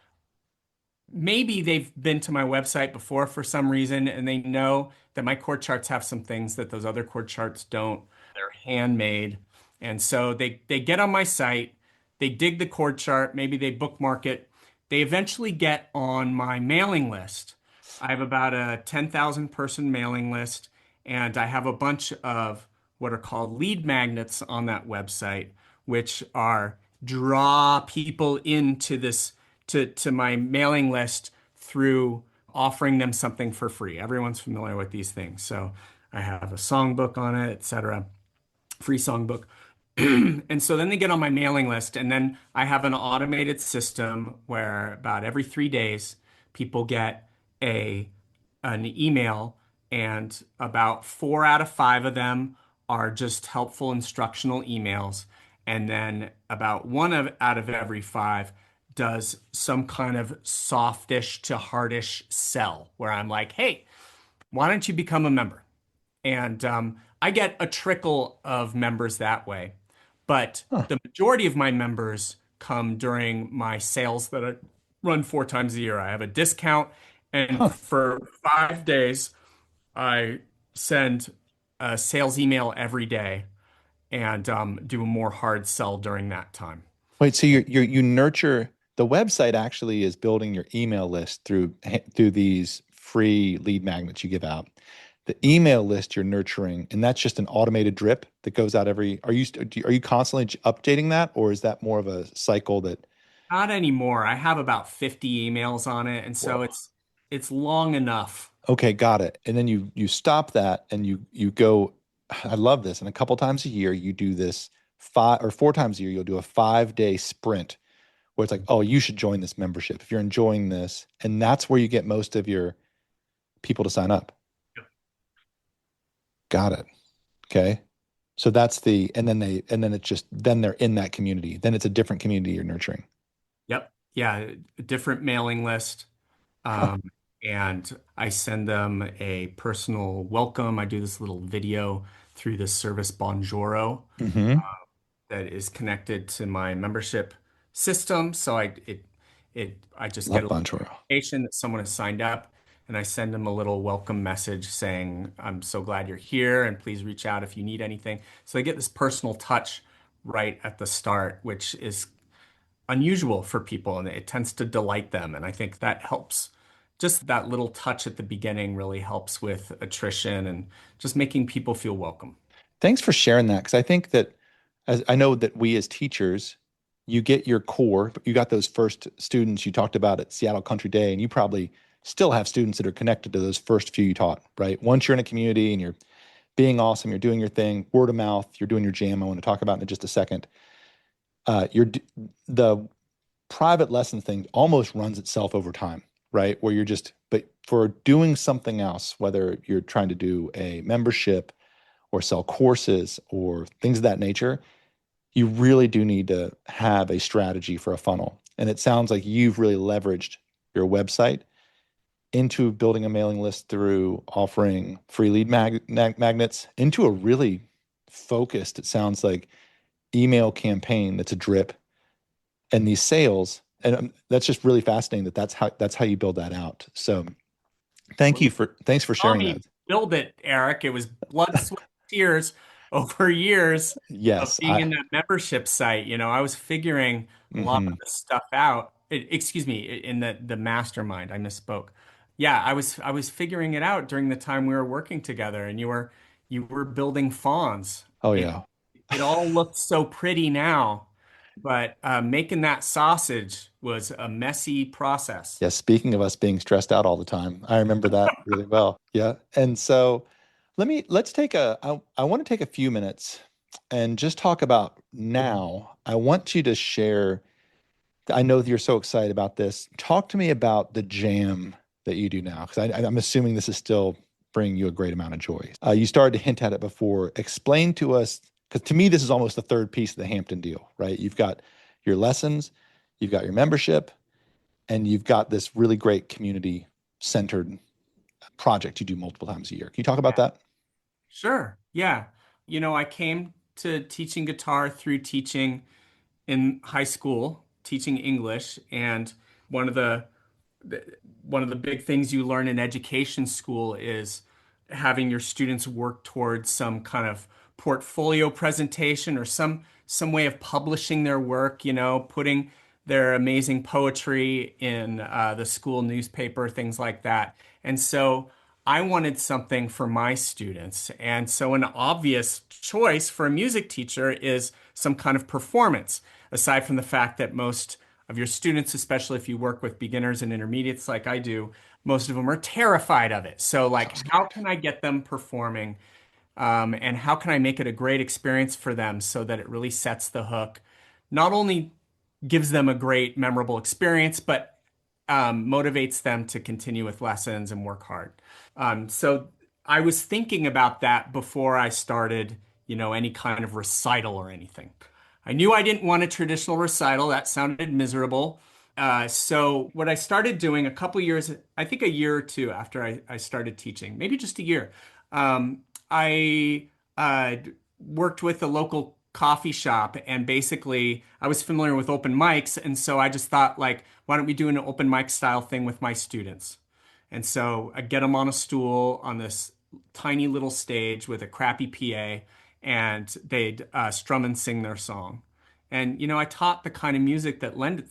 maybe they've been to my website before for some reason and they know that my chord charts have some things that those other chord charts don't. They're handmade. And so they get on my site, they dig the chord chart, maybe they bookmark it. They eventually get on my mailing list. I have about a 10,000 person mailing list, and I have a bunch of what are called lead magnets on that website, which are draw people into this to my mailing list through offering them something for free. Everyone's familiar with these things. So I have a songbook on it, etc. Free songbook. And so then they get on my mailing list, and then I have an automated system where about every 3 days, people get a an email, and about 4 out of 5 of them are just helpful instructional emails, and then about out of every 5 does some kind of softish to hardish sell where I'm like, hey, why don't you become a member? And I get a trickle of members that way. But Huh. the majority of my members come during my sales that I run 4 times a year. I have a discount, and Huh. for 5 days, I send a sales email every day and do a more hard sell during that time. Wait, so you nurture the website actually is building your email list through these free lead magnets you give out. The email list you're nurturing, and that's just an automated drip that goes out every. Are you constantly updating that, or is that more of a cycle that? Not anymore. I have about 50 emails on it, and so Whoa. it's long enough. Okay, got it. And then you stop that and you go. I love this. And a couple times a year you do this 5 or 4 times a year you'll do a 5 day sprint where it's like, oh, you should join this membership if you're enjoying this, and that's where you get most of your people to sign up. Got it. Okay. So that's and then it's just, then they're in that community. Then it's a different community you're nurturing. Yep. Yeah, a different mailing list. Huh. Um, and I send them a personal welcome. I do this little video through the service Bonjoro Hmm. that is connected to my membership system. So I just get Love a Bonchoro. notification that someone has signed up, and I send them a little welcome message saying, "I'm so glad you're here, and please reach out if you need anything." So they get this personal touch right at the start, which is unusual for people, and it tends to delight them. And I think that helps. Just that little touch at the beginning really helps with attrition and just making people feel welcome. Thanks for sharing that, because I think that, as I know that we as teachers, you get your core, but you got those first students you talked about at Seattle Country Day, and you probably still have students that are connected to those first few you taught, right? Once you're in a community and you're being awesome, you're doing your thing, word of mouth, you're doing your jam. I want to talk about in just a second. The private lesson thing almost runs itself over time, right? Where you're just, but for doing something else, whether you're trying to do a membership or sell courses or things of that nature, you really do need to have a strategy for a funnel. And it sounds like you've really leveraged your website into building a mailing list through offering free magnets into a really focused, it sounds like, email campaign that's a drip, and these sales. And that's just really fascinating that that's how you build that out. So Well, you thanks for saw sharing that. me build it, Eric. It was blood, sweat, tears over years of Yes, being in that membership site. I was figuring a lot of mhm. this stuff out. Excuse me, in the mastermind, I misspoke. Yeah, I was figuring it out during the time we were working together, and you were building fawns. Oh And yeah. it all looked so pretty now, but making that sausage was a messy process. Yeah, speaking of us being stressed out all the time, I remember that really well. Yeah. And so I want to take a few minutes and just talk about now. I want you to share, I know that you're so excited about this. Talk to me about the jam that you do now, because I'm assuming this is still bringing you a great amount of joy. You started to hint at it before. Explain to us, because to me, this is almost the third piece of the Hampton deal, right? You've got your lessons, you've got your membership, and you've got this really great community centered project you do multiple times a year. Can you talk about that? Sure. Yeah. I came to teaching guitar through teaching in high school, teaching English, and one of the one of the big things you learn in education school is having your students work towards some kind of portfolio presentation or some way of publishing their work, putting their amazing poetry in the school newspaper, things like that. And so I wanted something for my students. And so an obvious choice for a music teacher is some kind of performance, aside from the fact that most of your students, especially if you work with beginners and intermediates like I do, most of them are terrified of it. So, So like, how scared. can I get them performing? And how can I make it a great experience for them so that it really sets the hook? Not only gives them a great, memorable experience, but motivates them to continue with lessons and work hard. So I was thinking about that before I started, any kind of recital or anything. I knew I didn't want a traditional recital. That sounded miserable. So what I started doing a couple years, I think a year or two after I started teaching, maybe just a year, I worked with a local coffee shop, and basically I was familiar with open mics, and so I just thought like, why don't we do an open mic style thing with my students? And so I get them on a stool on this tiny little stage with a crappy PA, and they'd strum and sing their song. And I taught the kind of music that lended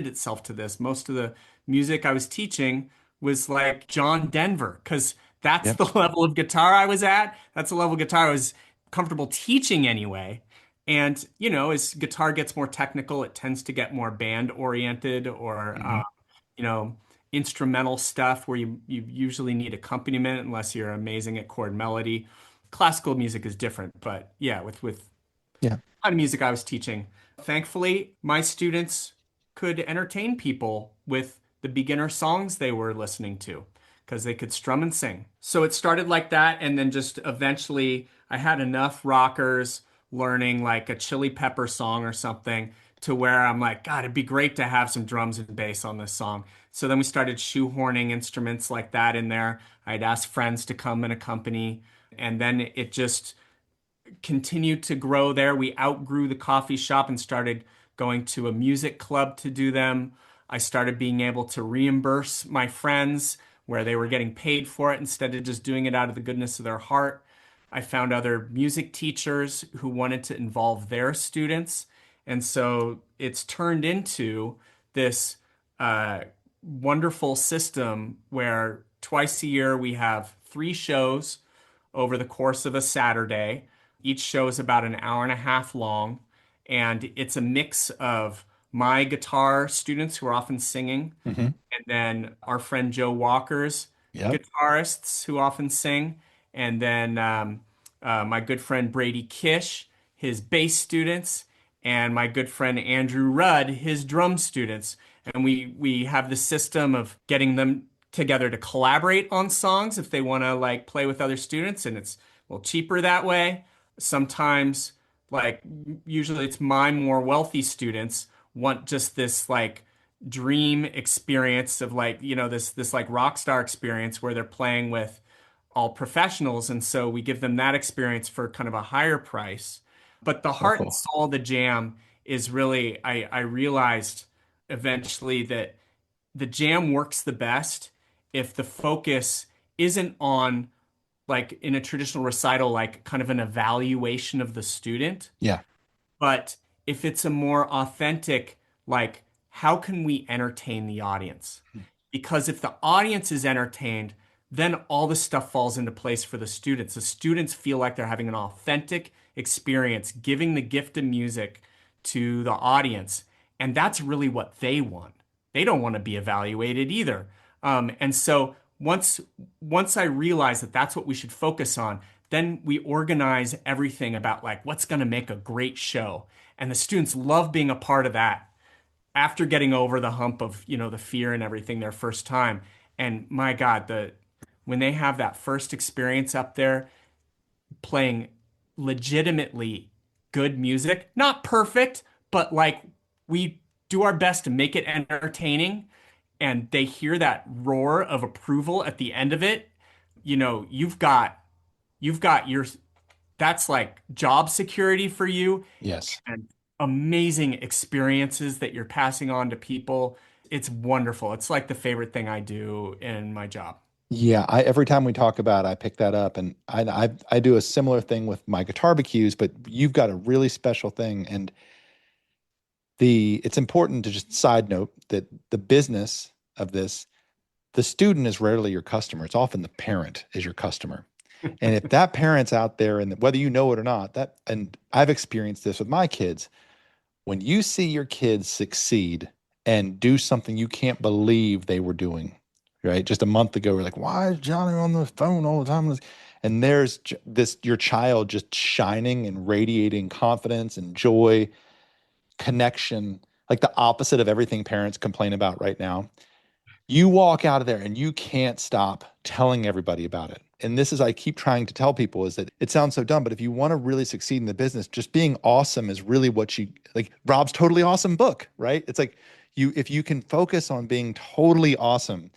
itself to this. Most of the music I was teaching was like John Denver, because that's Yep. the level of guitar I was at. That's the level of guitar I was comfortable teaching anyway. And as guitar gets more technical, it tends to get more band oriented, or Hmm. you know, instrumental stuff where you usually need accompaniment unless you're amazing at chord melody. Classical music is different, but yeah, with Yeah. kind of music I was teaching. Thankfully, my students could entertain people with the beginner songs they were listening to because they could strum and sing. So it started like that, and then just eventually I had enough rockers learning like a Chili Pepper song or something to where I'm like, God, it'd be great to have some drums and bass on this song. So then we started shoehorning instruments like that in there. I'd ask friends to come and accompany, and then it just continued to grow there. We outgrew the coffee shop and started going to a music club to do them. I started being able to reimburse my friends where they were getting paid for it instead of just doing it out of the goodness of their heart. I found other music teachers who wanted to involve their students. And so it's turned into this uh, wonderful system where twice a year we have 3 shows over the course of a Saturday. Each show is about an hour and a half long, and it's a mix of my guitar students who are often singing, Hmm. and then our friend Joe Walker's Yep. guitarists who often sing, and then my good friend Brady Kish, his bass students, and my good friend Andrew Rudd, his drum students. And we have the system of getting them together to collaborate on songs if they want to like play with other students, and it's cheaper that way. Sometimes, like usually it's my more wealthy students want just this like dream experience of like, this like rock star experience where they're playing with all professionals. And so we give them that experience for kind of a higher price. But the So heart and cool. soul of the jam is really, I realized eventually that the jam works the best if the focus isn't on like in a traditional recital, like kind of an evaluation of the student, Yeah. but if it's a more authentic, like, how can we entertain the audience? Because if the audience is entertained, then all this stuff falls into place for the students. The students feel like they're having an authentic experience, giving the gift of music to the audience. And that's really what they want. They don't want to be evaluated either. And so once I realized that that's what we should focus on, then we organize everything about like what's going to make a great show. And the students love being a part of that after getting over the hump of, the fear and everything their first time. And my God, when they have that first experience up there playing legitimately good music, not perfect, but like we do our best to make it entertaining, and they hear that roar of approval at the end of it, you've got your that's like job security for you Yes. and amazing experiences that you're passing on to people. It's wonderful. It's like the favorite thing I do in my job. Yeah, every time we talk about it, I pick that up, and I do a similar thing with my guitar barbecues, but you've got a really special thing, and it's important to just side note that the business of this, the student is rarely your customer. It's often the parent is your customer. And if that parent's out there, and whether you know it or not, and I've experienced this with my kids, when you see your kids succeed and do something you can't believe they were doing, right? Just a month ago, we're like, why is Johnny on the phone all the time? And there's this, your child just shining and radiating confidence and joy, connection. like the opposite of everything parents complain about right now. You walk out of there and you can't stop telling everybody about it. And this is, I keep trying to tell people is that it sounds so dumb, but if you want to really succeed in the business, just being awesome is really what you like. Rob's Totally Awesome book, right? It's like if you can focus on being totally awesome,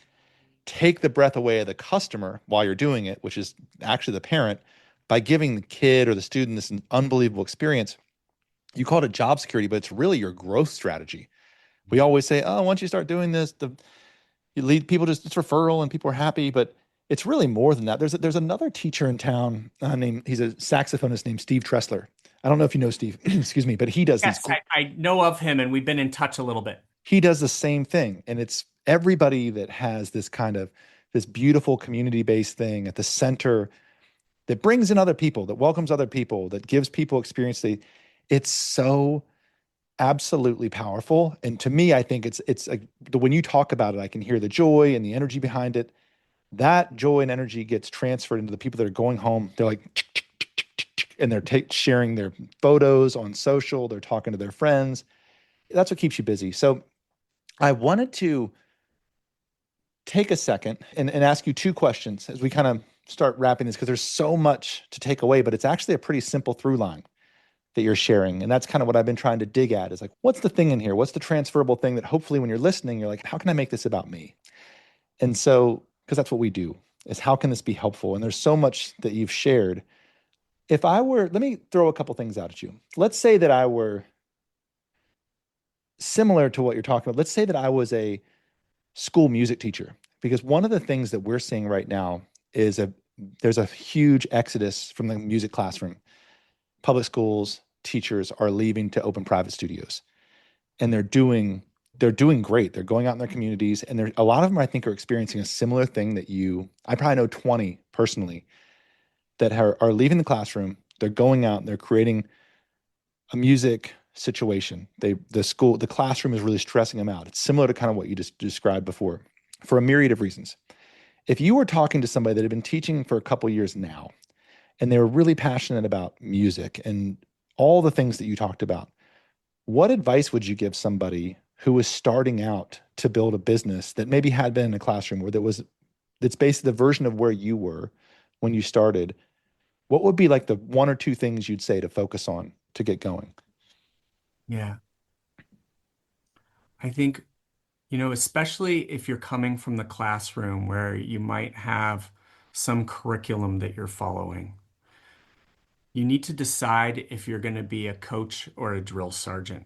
take the breath away of the customer while you're doing it, which is actually the parent, by giving the kid or the student this unbelievable experience. You called it job security, but it's really your growth strategy. We always say, oh, once you start doing this, you lead people, just it's referral and people are happy, but it's really more than that. There's another teacher in town named he's a saxophonist named Steve Tressler. I don't know if you know Steve, excuse me, but he does these Yes, I know of him and we've been in touch a little bit. he does the same thing, and it's everybody that has this kind of this beautiful community-based thing at the center that brings in other people, that welcomes other people, that gives people experience. It's so absolutely powerful. And to me, I think it's like when you talk about it, I can hear the joy and the energy behind it. That joy and energy gets transferred into the people that are going home. They're like, and they're sharing their photos on social. They're talking to their friends. That's what keeps you busy. So I wanted to take a second and ask you two questions as we kind of start wrapping this because there's so much to take away, but it's actually a pretty simple through line that you're sharing. And that's kind of what I've been trying to dig at is like, what's the thing in here? What's the transferable thing that hopefully when you're listening, you're like, how can I make this about me? And so, because that's what we do is how can this be helpful? And there's so much that you've shared. If I were, let me throw a couple things out at you. Let's say that I were similar to what you're talking about. Let's say that I was a school music teacher, because one of the things that we're seeing right now is there's a huge exodus from the music classroom. Public schools teachers are leaving to open private studios, and they're doing great. They're going out in their communities, and a lot of them I think are experiencing a similar thing that I probably know 20 personally that are leaving the classroom. They're going out and they're creating a music situation. The classroom is really stressing them out. It's similar to kind of what you just described before for a myriad of reasons. If you were talking to somebody that had been teaching for a couple years now and they were really passionate about music and all the things that you talked about, what advice would you give somebody who was starting out to build a business that maybe had been in a classroom where that's basically the version of where you were when you started? What would be like the one or two things you'd say to focus on to get going? Yeah. I think, especially if you're coming from the classroom where you might have some curriculum that you're following, you need to decide if you're going to be a coach or a drill sergeant.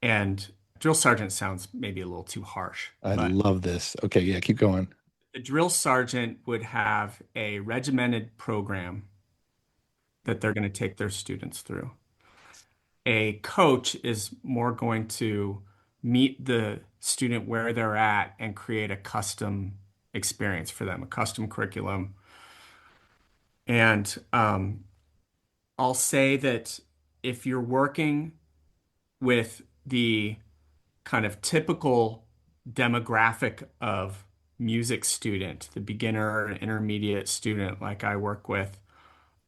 And drill sergeant sounds maybe a little too harsh, I but love this. Okay, yeah, keep going. the drill sergeant would have a regimented program that they're going to take their students through. A coach is more going to meet the student where they're at and create a custom experience for them, a custom curriculum. And I'll say that if you're working with the kind of typical demographic of music student, the beginner and intermediate student, like I work with,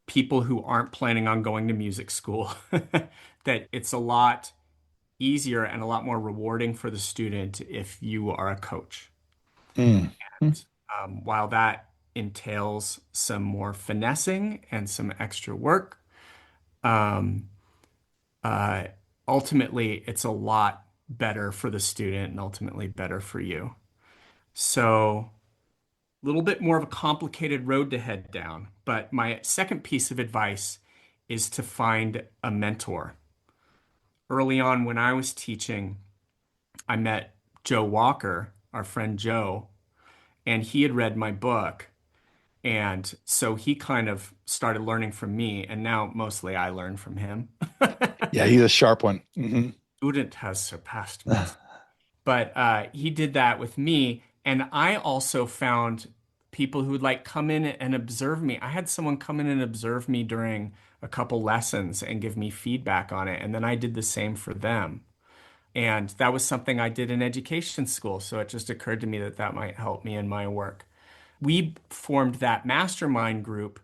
people who aren't planning on going to music school, that it's a lot easier and a lot more rewarding for the student if you are a coach. Mm. Mm. While that entails some more finessing and some extra work, um, uh, ultimately it's a lot better for the student and ultimately better for you. So, a little bit more of a complicated road to head down. But my second piece of advice is to find a mentor. Early on, when I was teaching, I met Joe Walker, our friend Joe, and he had read my book. And so he kind of started learning from me, and now mostly I learn from him. Yeah, he's a sharp one. Hmm. Student has surpassed master. But he did that with me. And I also found people who would like come in and observe me. I had someone come in and observe me during a couple lessons and give me feedback on it. And then I did the same for them. And that was something I did in education school. So it just occurred to me that that might help me in my work. We formed that mastermind group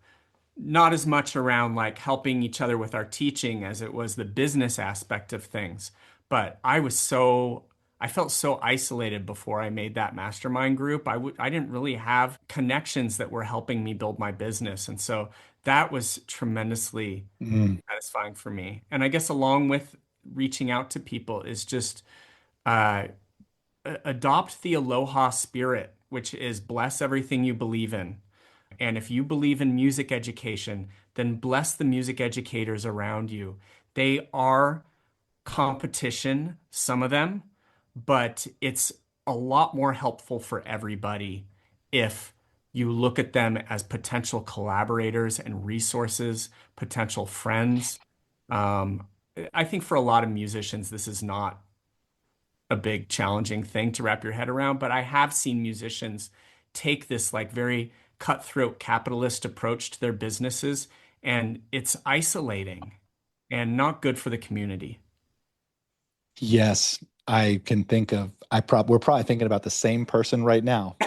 not as much around like helping each other with our teaching as it was the business aspect of things. But I felt so isolated before I made that mastermind group. I didn't really have connections that were helping me build my business. And so that was tremendously Mm. satisfying for me. And I guess along with reaching out to people is just uh, adopt the aloha spirit, which is bless everything you believe in. And if you believe in music education, then bless the music educators around you. They are competition, some of them, but it's a lot more helpful for everybody if you look at them as potential collaborators and resources, potential friends. Um, I think for a lot of musicians, this is not a big challenging thing to wrap your head around, but I have seen musicians take this like very cutthroat capitalist approach to their businesses, and it's isolating and not good for the community. Yes, I can think of. We're probably thinking about the same person right now.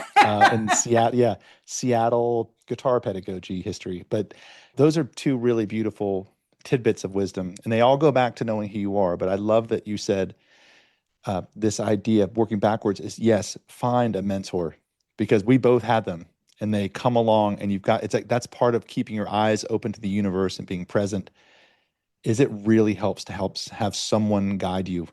In Seattle, yeah, Seattle guitar pedagogy history. But those are two really beautiful tidbits of wisdom, and they all go back to knowing who you are. But I love that you said this idea of working backwards is yes, find a mentor because we both had them, and they come along, and you've got it's like that's part of keeping your eyes open to the universe and being present. Is it really helps to have someone guide you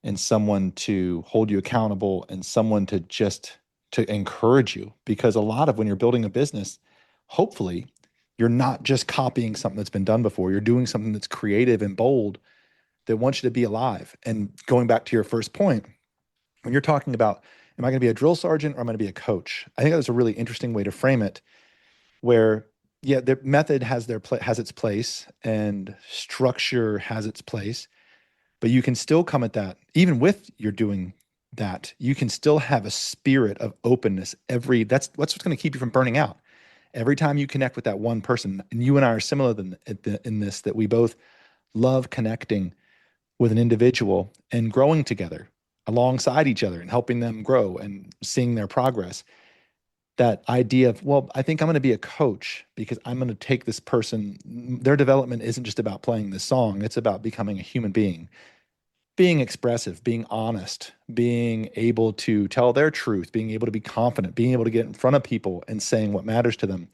and someone to hold you accountable and someone to just to encourage you because a lot of when you're building a business hopefully you're not just copying something that's been done before, you're doing something that's creative and bold that wants you to be alive. And going back to your first point, when you're talking about am I going to be a drill sergeant or am I going to be a coach, I think that's a really interesting way to frame it where yeah, the method has its place and structure has its place, but you can still come at that even with you're doing that you can still have a spirit of openness that's what's going to keep you from burning out every time you connect with that one person. And you and I are similar in this that we both love connecting with an individual and growing together alongside each other and helping them grow and seeing their progress. That idea of, well, I think I'm going to be a coach because I'm going to take this person, their development isn't just about playing the song, it's about becoming a human being expressive, being honest, being able to tell their truth, being able to be confident, being able to get in front of people and saying what matters to them.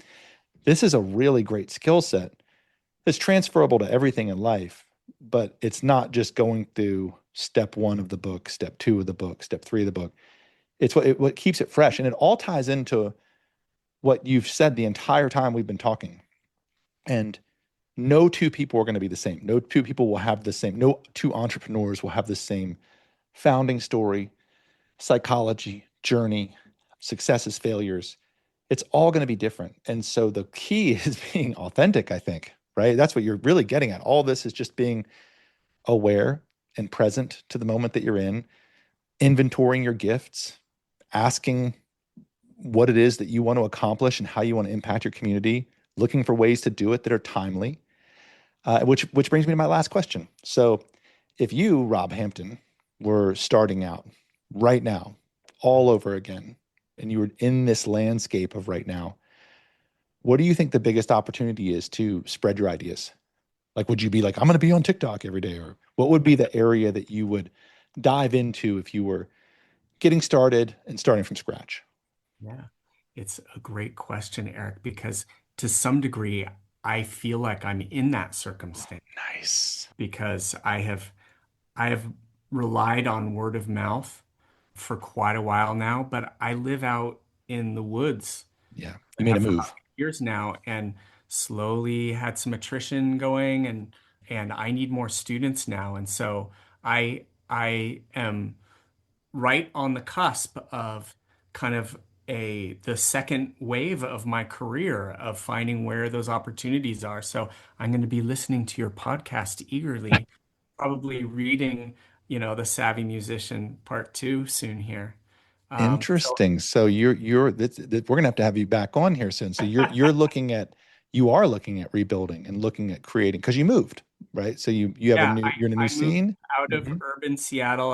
This is a really great skill set that's transferable to everything in life, but it's not just going through step one of the book, step two of the book, step three of the book. It's what keeps it fresh. And it all ties into what you've said the entire time we've been talking. And no two people are going to be the same. No two people will have the same. No two entrepreneurs will have the same founding story, psychology, journey, successes, failures. It's all going to be different. And so the key is being authentic, I think, right? That's what you're really getting at. All this is just being aware and present to the moment that you're in, inventorying your gifts, asking what it is that you want to accomplish and how you want to impact your community, looking for ways to do it that are timely. Which brings me to my last question. So, if you, Rob Hampton, were starting out right now, all over again, and you were in this landscape of right now, what do you think the biggest opportunity is to spread your ideas? Like, would you be like, I'm going to be on TikTok every day, or what would be the area that you would dive into if you were getting started and starting from scratch? Yeah, it's a great question, Eric, because to some degree, I feel like I'm in that circumstance Nice. because I have relied on word of mouth for quite a while now, but I live out in the woods. Yeah, I you made a have for about move. years now and slowly had some attrition going and I need more students now. And so I am right on the cusp of kind of the second wave of my career of finding where those opportunities are. So I'm going to be listening to your podcast eagerly, probably reading, The Savvy Musician Part 2 soon here. So Interesting. So we're gonna have to have you back on here soon. So you are looking at rebuilding and looking at creating because you moved, right? So you have a yeah, new you're in a new I moved scene. out of Hmm. urban Seattle.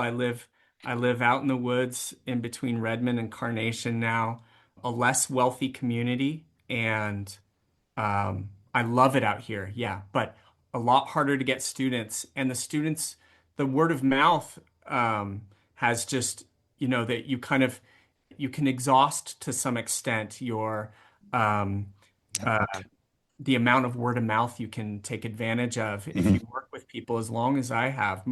I live out in the woods in between Redmond and Carnation now, a less wealthy community, and I love it out here. Yeah, but a lot harder to get students, and the students the word of mouth has just, that you can exhaust to some extent your um, uh, Network. the amount of word of mouth you can take advantage of if Hmm. you work with people as long as I have.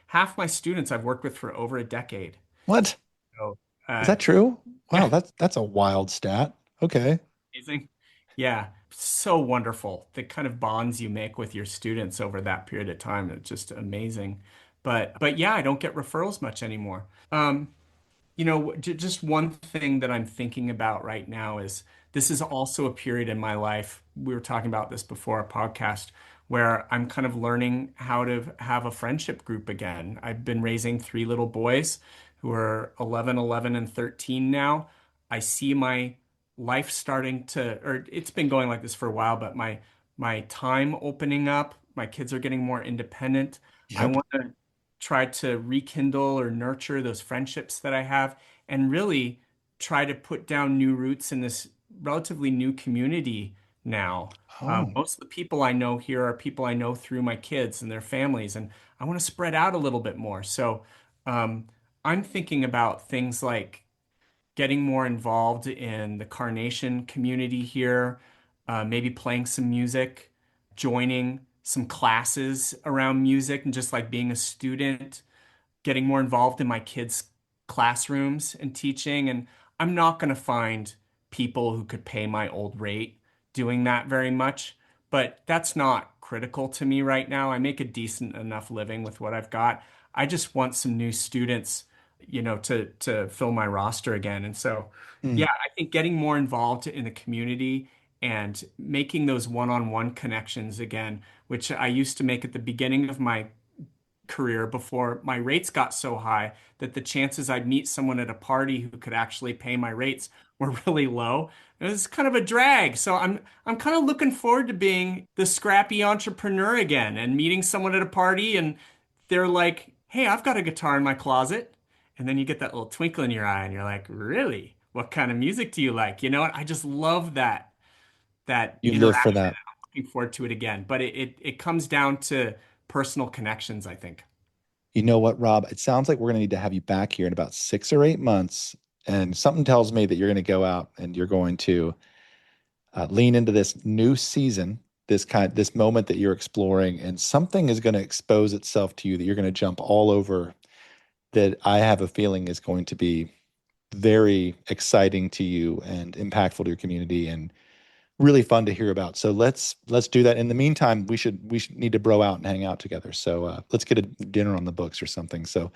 Half my students I've worked with for over a decade. What? So, Is that yeah, true? Wow, yeah, that's a wild stat. Okay. amazing. Yeah, so wonderful. The kind of bonds you make with your students over that period of time, it's just amazing. But yeah, I don't get referrals much anymore. Just one thing that I'm thinking about right now is this is also a period in my life. We were talking about this before our podcast, where I'm kind of learning how to have a friendship group again. I've been raising three little boys who are 11, 11, and 13 now. I see my life starting to, or it's been going like this for a while, but my time opening up. My kids are getting more independent. I Yep. want to try to rekindle or nurture those friendships that I have and really try to put down new roots in this relatively new community now. Oh, Most of the people I know here are people I know through my kids and their families, and I want to spread out a little bit more. So um, I'm thinking about things like getting more involved in the Carnation community here, maybe playing some music, joining some classes around music, and just like being a student, getting more involved in my kids' classrooms and teaching. And I'm not going to find people who could pay my old rate doing that very much, but that's not critical to me right now. I make a decent enough living with what I've got. I just want some new students, to fill my roster again. And so, hmm. yeah, I think getting more involved in the community and making those one-on-one connections again, which I used to make at the beginning of my career before my rates got so high that the chances I'd meet someone at a party who could actually pay my rates were really low. It was kind of a drag. So I'm kind of looking forward to being the scrappy entrepreneur again and meeting someone at a party and they're like, "Hey, I've got a guitar in my closet." And then you get that little twinkle in your eye and you're like, "Really? What kind of music do you like?" You know what? I just love that You live for interaction. that. I'm looking forward to it again. But it comes down to personal connections, I think. You know what, Rob? It sounds like we're going to need to have you back here in about 6 or 8 months. And something tells me that you're going to go out and you're going to lean into this new season, this moment that you're exploring, and something is going to expose itself to you that you're going to jump all over. That I have a feeling is going to be very exciting to you and impactful to your community and really fun to hear about. So let's do that. In the meantime, we should need to bro out and hang out together. So let's get a dinner on the books or something. So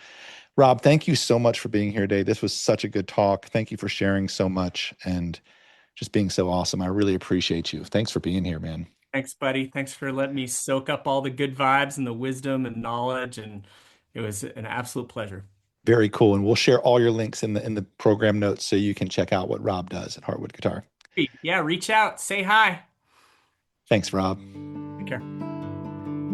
Rob, thank you so much for being here today. This was such a good talk. Thank you for sharing so much and just being so awesome. I really appreciate you. Thanks for being here, man. Thanks, buddy. Thanks for letting me soak up all the good vibes and the wisdom and knowledge. And it was an absolute pleasure. Very cool. And we'll share all your links in the program notes so you can check out what Rob does at Heartwood Guitar. Yeah, reach out, say hi. Thanks, Rob. Take care.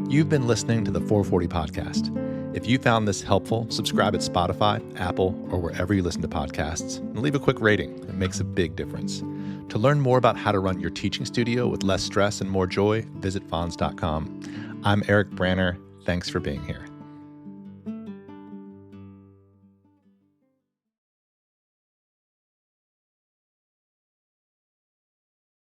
You've been listening to the 440 podcast. If you found this helpful, subscribe at Spotify, Apple, or wherever you listen to podcasts, and leave a quick rating. It makes a big difference. To learn more about how to run your teaching studio with less stress and more joy, visit fonz.com. I'm Eric Branner. Thanks for being here.